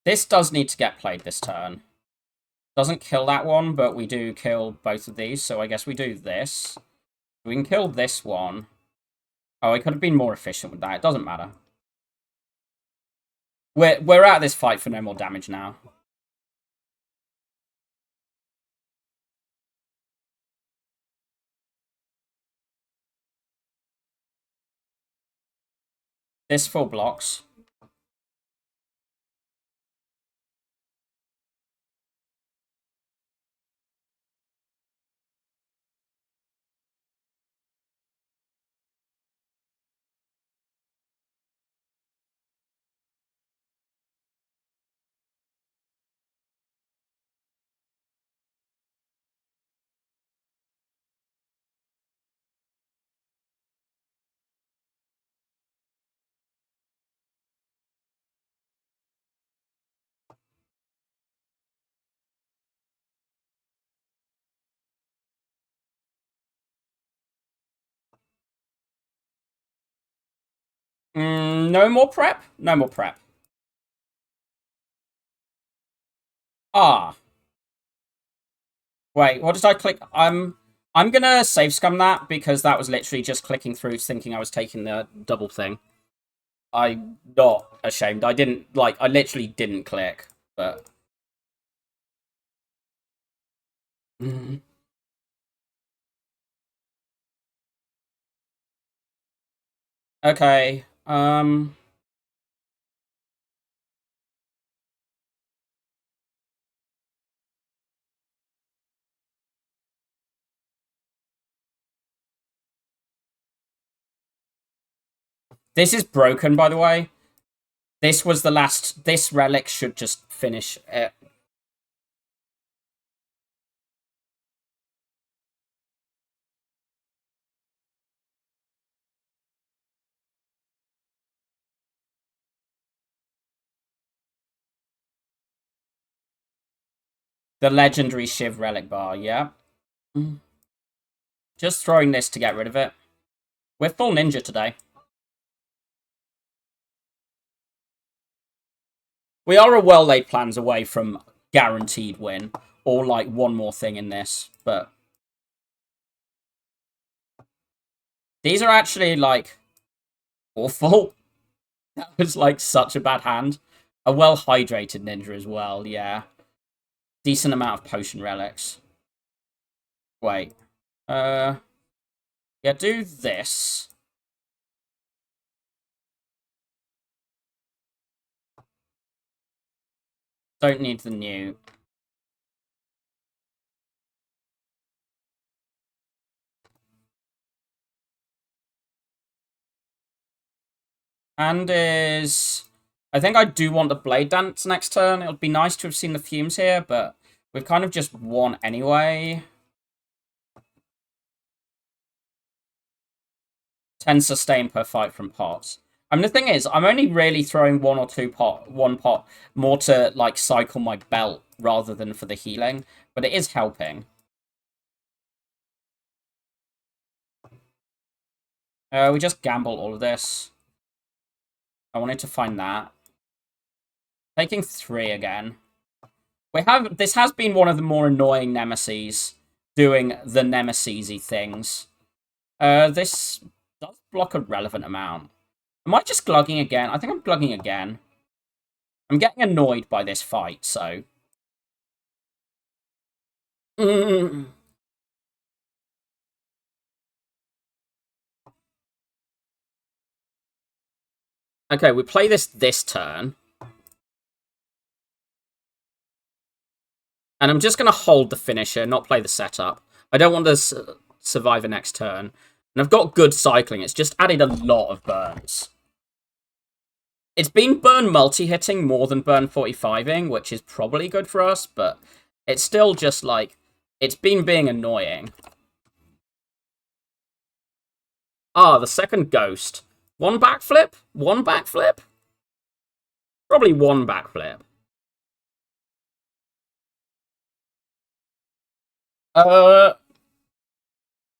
This does need to get played this turn. Doesn't kill that one, but we do kill both of these, so I guess we do this. We can kill this one. Oh, I could have been more efficient with that. It doesn't matter. We're out of this fight for no more damage now. This full blocks. No more prep? No more prep. Ah. Wait, what did I click? I'm gonna save scum that because that was literally just clicking through thinking I was taking the double thing. I'm not ashamed. I didn't, like, I literally didn't click, but... Okay, This is broken, by the way. This was the last... This relic should just finish it. The legendary Shiv relic bar, yeah. Just throwing this to get rid of it. We're full ninja today. We are a well-laid plans away from guaranteed win. Or, like, one more thing in this, but... These are actually, like, awful. That was, like, such a bad hand. A well-hydrated ninja as well, yeah. Decent amount of potion relics. Wait. Yeah, do this. Don't need the new. And is... I think I do want the Blade Dance next turn. It would be nice to have seen the Fumes here, but We've kind of just won anyway. 10 sustain per fight from pots. I mean, the thing is, I'm only really throwing one pot more to, like, cycle my belt rather than for the healing, but it is helping. We just gamble all of this. I wanted to find that. Taking 3 again. This has been one of the more annoying nemesis, doing the nemesis-y things. This does block a relevant amount. Am I just glugging again? I think I'm glugging again. I'm getting annoyed by this fight, so... Okay, we play this turn. And I'm just going to hold the finisher, not play the setup. I don't want to survive the next turn. And I've got good cycling. It's just added a lot of burns. It's been burn multi-hitting more than burn 45ing, which is probably good for us, but it's still just like... It's been being annoying. Ah, the second ghost. 1 backflip? 1 backflip? Probably 1 backflip.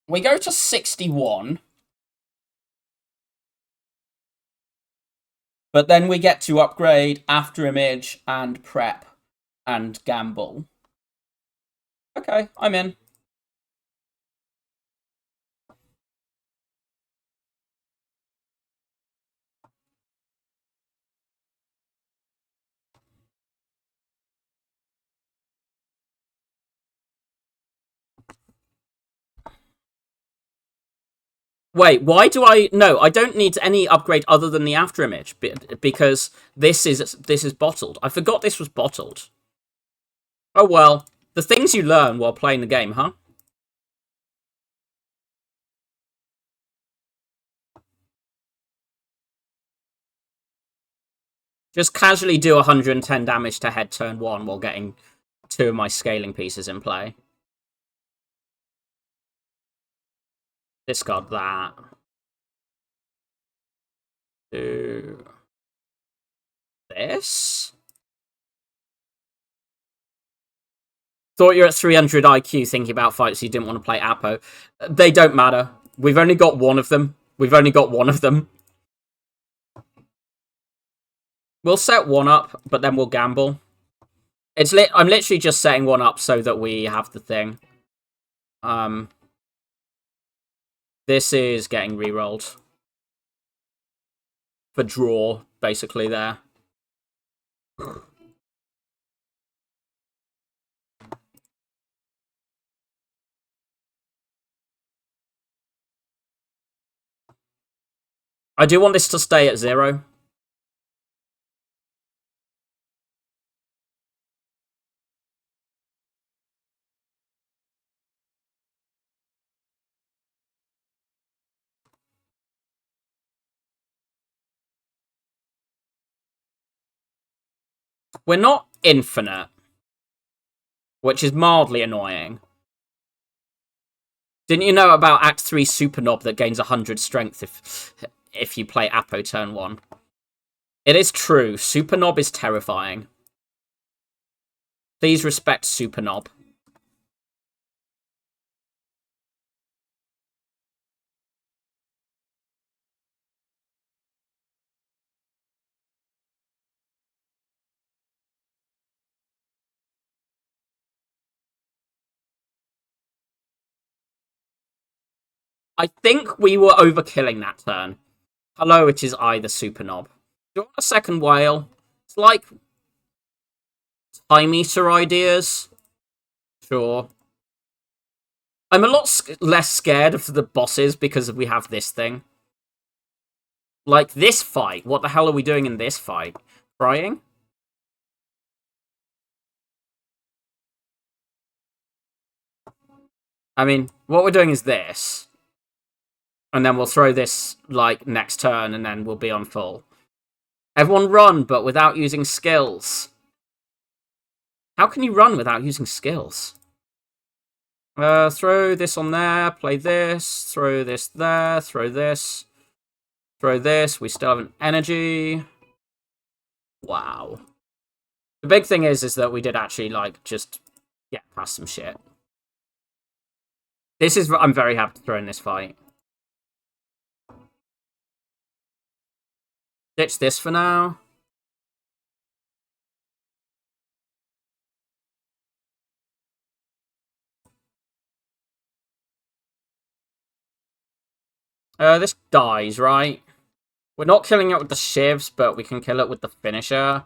We go to 61. But then we get to upgrade After Image and Prep and Gamble. Okay, I'm in. Wait, why do I... No, I don't need any upgrade other than the After Image, because this is bottled. I forgot this was bottled. Oh well, the things you learn while playing the game, huh? Just casually do 110 damage to head turn 1 while getting 2 of my scaling pieces in play. Discard that. Do this. Thought you're at 300 IQ thinking about fights you didn't want to play Apo. They don't matter. We've only got one of them. We'll set 1 up, but then we'll gamble. I'm literally just setting 1 up so that we have the thing. This is getting re-rolled. For draw, basically, there. I do want this to stay at 0. We're not infinite, which is mildly annoying. Didn't you know about Act 3 Super Knob that gains 100 strength if you play Apo turn 1? It is true. Super Knob is terrifying. Please respect Super Knob. I think we were overkilling that turn. Hello, it is I, the Super Knob. Do you want a second whale? It's like time eater ideas. Sure. I'm a lot less scared of the bosses because we have this thing. Like, this fight. What the hell are we doing in this fight? Crying? I mean, what we're doing is this. And then we'll throw this, like, next turn, and then we'll be on full. Everyone run, but without using skills. How can you run without using skills? Throw this on there, play this, throw this there, throw this, throw this. We still have an energy. Wow. The big thing is that we did actually, like, just get past some shit. This is... I'm very happy to throw in this fight. Ditch this for now. This dies, right? We're not killing it with the shivs, but we can kill it with the finisher.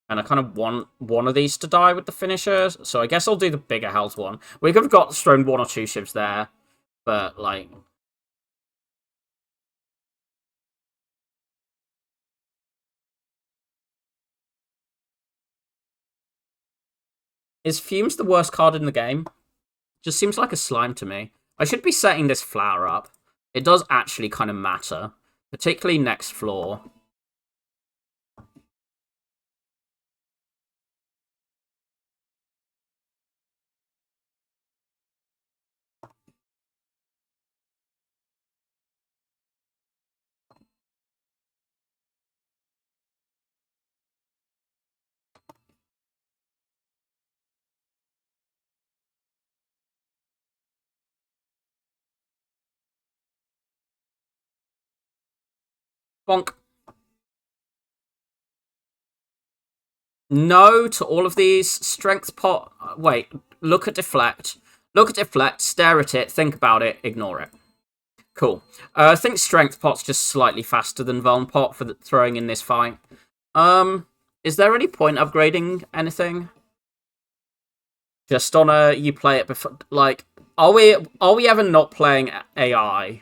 And I kind of want one of these to die with the finisher, so I guess I'll do the bigger health one. We could have got thrown 1 or 2 shivs there, but, like... Is Fumes the worst card in the game? Just seems like a slime to me. I should be setting this flower up. It does actually kind of matter, particularly next floor. Bonk. No to all of these. Strength pot. Wait, look at deflect. Look at deflect, stare at it, think about it, ignore it. Cool. I think strength pot's just slightly faster than vuln pot for throwing in this fight. Is there any point upgrading anything? Just on a you play it before, like, are we ever not playing AI?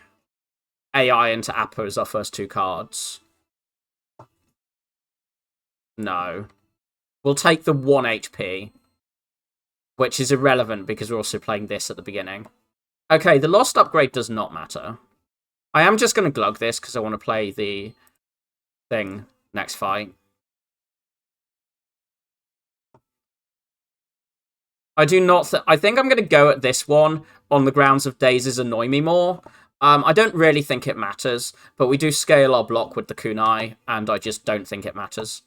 AI into Appa as our first 2 cards. No. We'll take the 1 HP. Which is irrelevant because we're also playing this at the beginning. Okay, the lost upgrade does not matter. I am just going to glug this because I want to play the thing next fight. I do not... I think I'm going to go at this one on the grounds of Daisies annoy me more. I don't really think it matters, but we do scale our block with the kunai, and I just don't think it matters.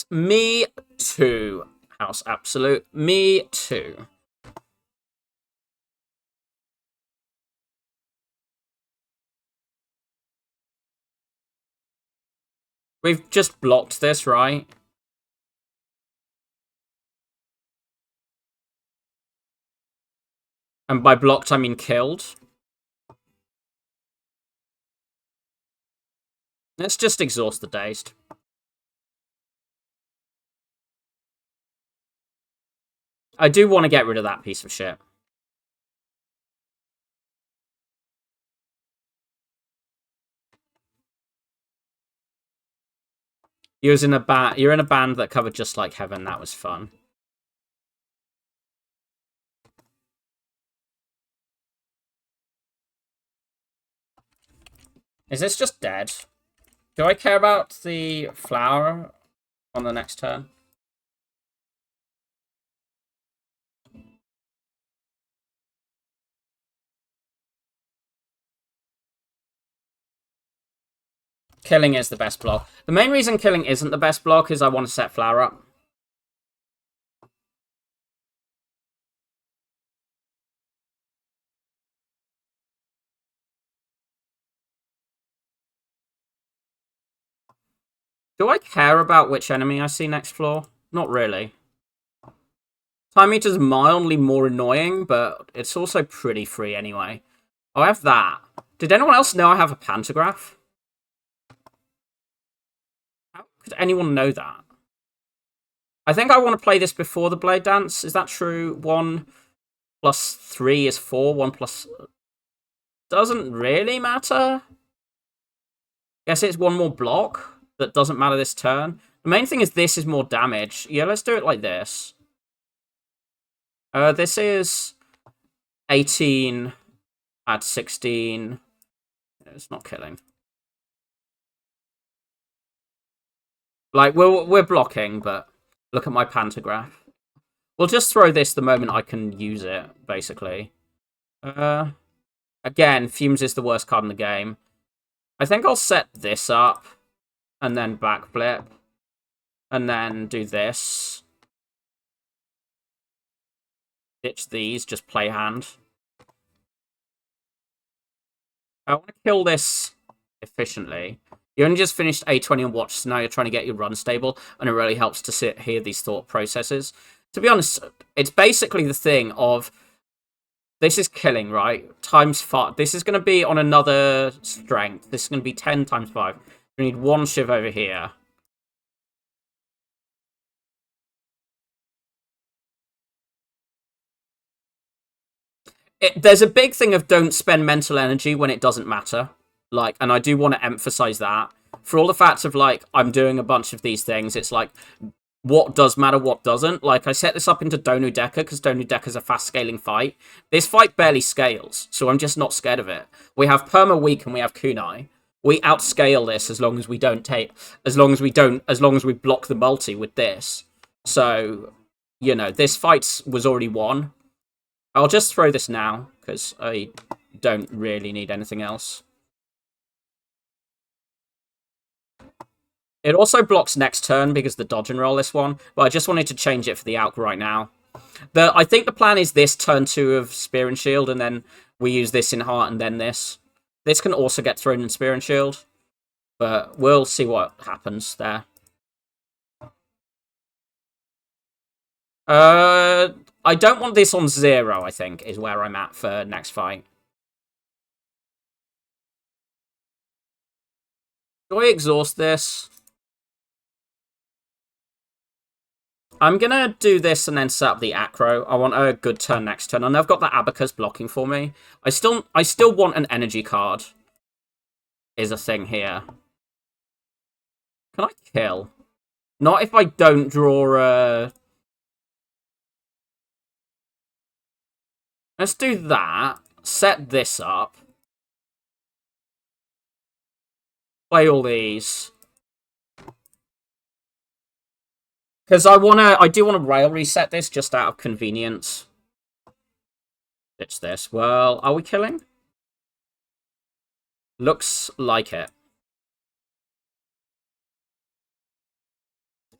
Me too, House Absolute. Me too. We've just blocked this, right? And by blocked, I mean killed. Let's just exhaust the dazed. I do want to get rid of that piece of shit. You're in a band that covered Just Like Heaven. That was fun. Is this just dead? Do I care about the flower on the next turn? Killing is the best block. The main reason killing isn't the best block is I want to set flower up. Do I care about which enemy I see next floor? Not really. Time Meter's mildly more annoying, but it's also pretty free anyway. Oh, I have that. Did anyone else know I have a pantograph? How could anyone know that? I think I want to play this before the Blade Dance. Is that true? 1 plus 3 is 4. 1 plus... Doesn't really matter. Guess it's one more block that doesn't matter this turn. The main thing is this is more damage. Yeah, let's do it like this. This is 18 at 16. It's not killing. Like, we're blocking, but look at my pantograph. We'll just throw this the moment I can use it, basically. Again, Fumes is the worst card in the game. I think I'll set this up, and then backflip, and then do this. Ditch these, just play hand. I want to kill this efficiently. You only just finished A20 and watch, so now you're trying to get your run stable, and it really helps to hear these thought processes. To be honest, it's basically the thing of, this is killing, right? Times 5. This is going to be on another strength. This is going to be 10 times 5. We need one shiv over here. There's a big thing of don't spend mental energy when it doesn't matter. Like, and I do want to emphasize that. For all the facts of, like, I'm doing a bunch of these things, it's like, what does matter, what doesn't. Like, I set this up into Donu Deka, because Donu Deka's a fast-scaling fight. This fight barely scales, so I'm just not scared of it. We have Perma Weak and we have Kunai. We outscale this as long as we don't take... As long as we block the multi with this. So, you know, this fight was already won. I'll just throw this now, because I don't really need anything else. It also blocks next turn because the dodge and roll this one, but I just wanted to change it for the Alk right now. I think the plan is this turn 2 of Spear and Shield, and then we use this in Heart and then this. This can also get thrown in Spear and Shield, but we'll see what happens there. I don't want this on 0, I think, is where I'm at for next fight. Do I exhaust this? I'm going to do this and then set up the Acro. I want a good turn next turn. And I've got the Abacus blocking for me. I still want an energy card. Is a thing here. Can I kill? Not if I don't draw a... Let's do that. Set this up. Play all these. Because I do want to rail reset this just out of convenience. Ditch this. Well, are we killing? Looks like it.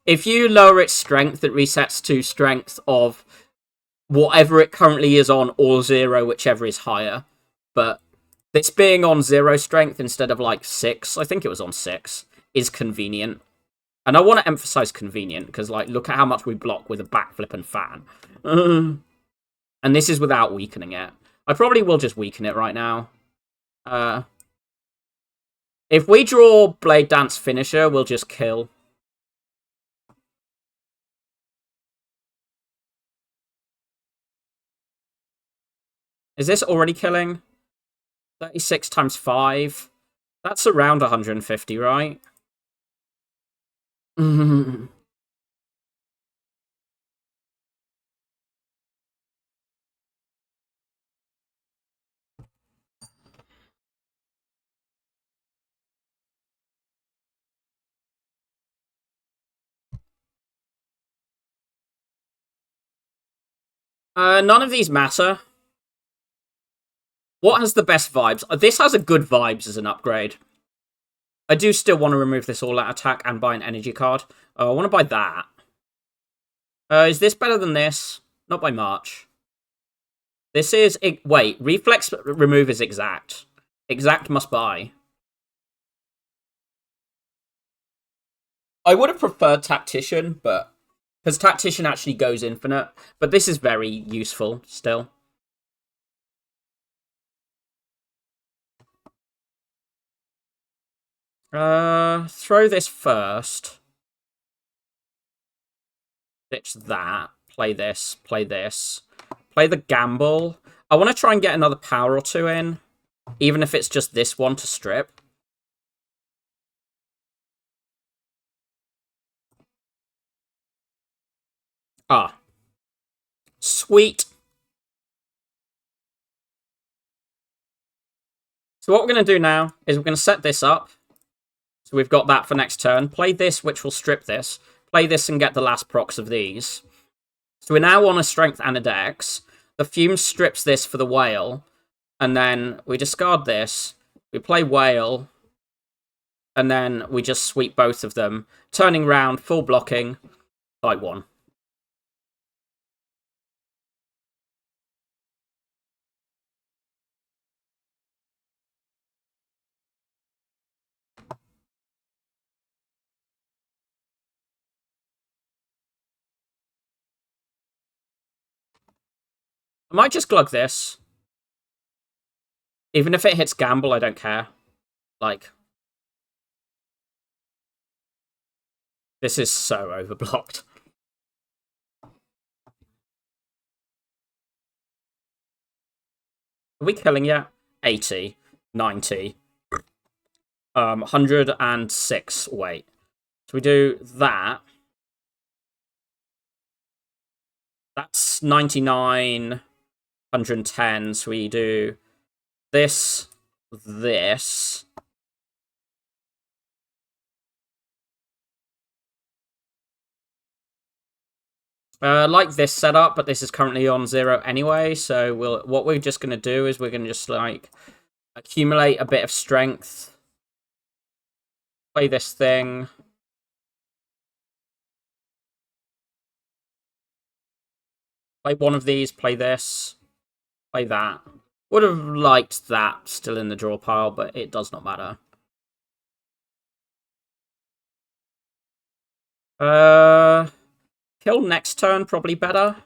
If you lower its strength, it resets to strength of whatever it currently is on, or 0, whichever is higher. But this being on 0 strength instead of like 6, I think it was on 6, is convenient. And I want to emphasize convenient, because, like, look at how much we block with a backflip and fan. And this is without weakening it. I probably will just weaken it right now. If we draw Blade Dance Finisher, we'll just kill. Is this already killing? 36 times 5. That's around 150, right? None of these matter. What has the best vibes? This has a good vibes as an upgrade. I do still want to remove this all-out attack and buy an energy card. I want to buy that. Is this better than this? Not by much. This is... Wait, reflex remove is exact. Exact must buy. I would have preferred Tactician, but... Because Tactician actually goes infinite. But this is very useful still. Throw this first. Ditch that. Play this. Play this. Play the gamble. I want to try and get another power or two in. Even if it's just this one to strip. Ah. Sweet. So what we're going to do now is we're going to set this up. So we've got that for next turn. Play this, which will strip this. Play this and get the last procs of these. So we're now on a strength and a dex. The fume strips this for the whale. And then we discard this. We play whale. And then we just sweep both of them. Turning round, full blocking. Fight one. I might just glug this. Even if it hits gamble, I don't care. Like, this is so overblocked. Are we killing yet? 80, 90, 106. Wait. So we do that. That's 99, 110. So we do this, this. Like this setup, but this is currently on 0 anyway. So what we're just going to do is we're going to just like accumulate a bit of strength. Play this thing. Play one of these, play this. Play that. Would have liked that still in the draw pile, but it does not matter. Kill next turn, probably better.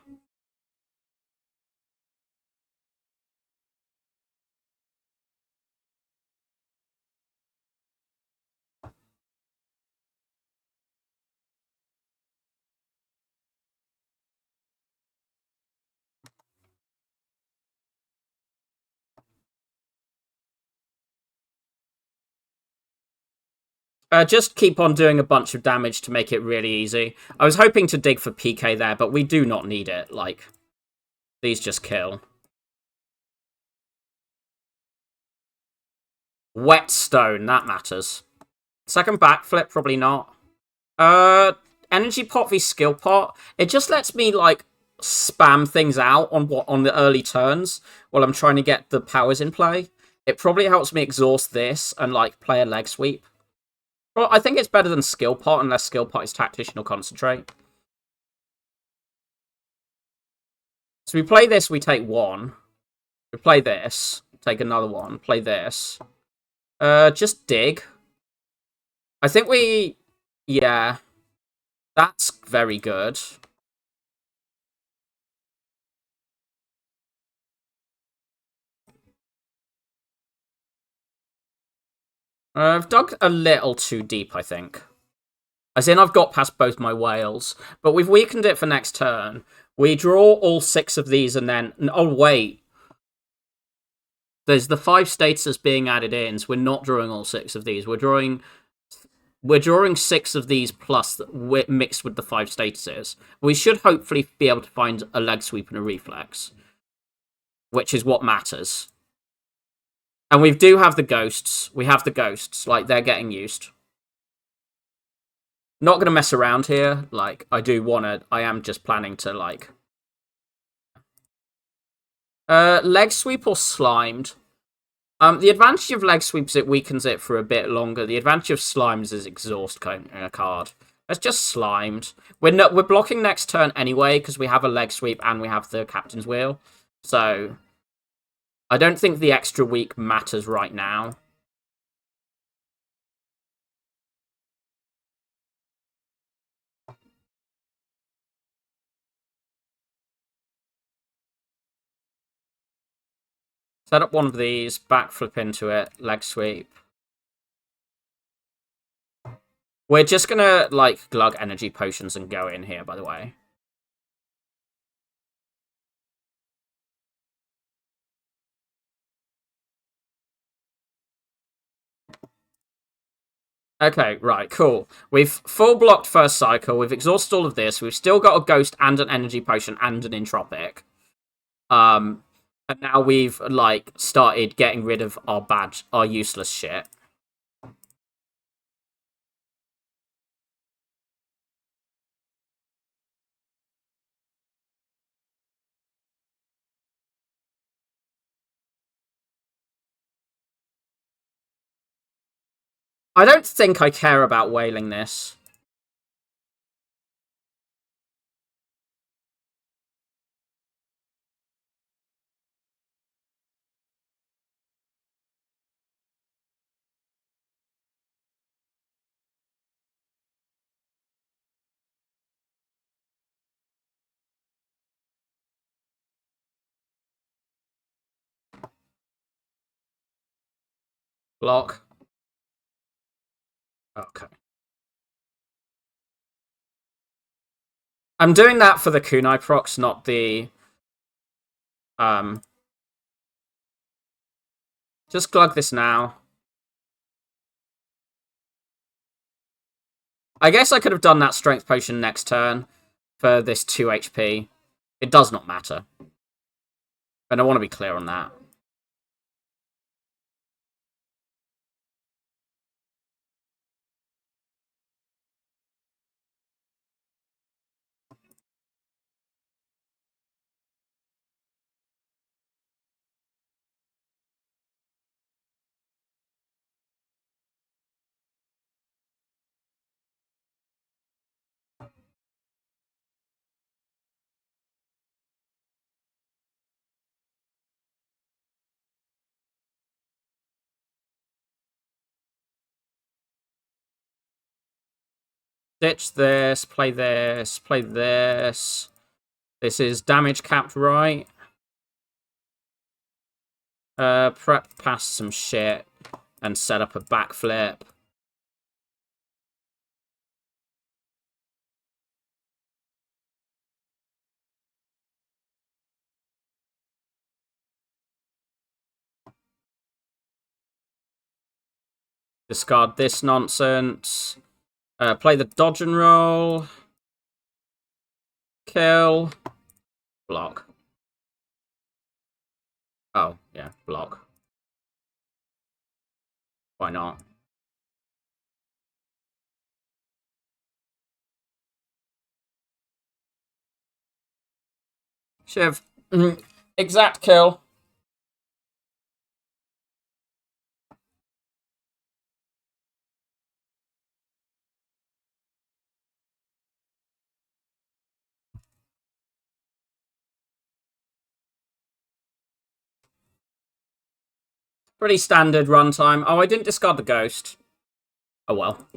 Just keep on doing a bunch of damage to make it really easy. I was hoping to dig for PK there, but we do not need it. Like, these just kill. Whetstone, that matters. Second backflip, probably not. Energy pot v skill pot. It just lets me, like, spam things out on the early turns while I'm trying to get the powers in play. It probably helps me exhaust this and, like, play a leg sweep. Well, I think it's better than skill pot, unless skill pot is tactician or concentrate. So we play this, we take one. We play this, take another one, play this. Just dig. I think we... Yeah. That's very good. I've dug a little too deep, I think. As in, I've got past both my whales. But we've weakened it for next turn. We draw all 6 of these and then... Oh, wait. There's the 5 statuses being added in, so we're not drawing all 6 of these. We're drawing 6 of these plus mixed with the 5 statuses. We should hopefully be able to find a leg sweep and a reflex, which is what matters. And we do have the ghosts. We have the ghosts. Like, they're getting used. Not going to mess around here. Like, I am just planning to, like... leg sweep or slimed? The advantage of leg sweeps, it weakens it for a bit longer. The advantage of slimes is exhaust card. Let's just slimed. We're blocking next turn anyway, because we have a leg sweep and we have the captain's wheel. So, I don't think the extra weak matters right now. Set up one of these, backflip into it, leg sweep. We're just gonna, like, glug energy potions and go in here, by the way. Okay, right, cool. We've full blocked first cycle. We've exhausted all of this. We've still got a ghost and an energy potion and an entropic. And now we've like started getting rid of our useless shit. I don't think I care about whaling this. Block. Okay. I'm doing that for the kunai procs, not the... Just glug this now. I guess I could have done that strength potion next turn for this 2 HP. It does not matter. And I want to be clear on that. Ditch this, play this, play this. This is damage capped, right? Prep past some shit and set up a backflip. Discard this nonsense. Play the dodge and roll. Kill. Block. Oh, yeah, block. Why not? Shiv. Exact kill. Pretty standard runtime. Oh, I didn't discard the ghost. Oh well.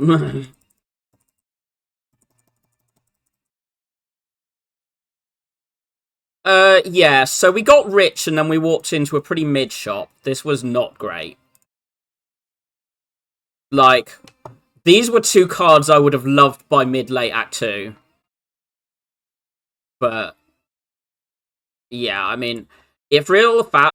Yeah, so we got rich and then we walked into a pretty mid shop. This was not great. Like, these were 2 cards I would have loved by mid-late Act 2. But, yeah, I mean, if real fat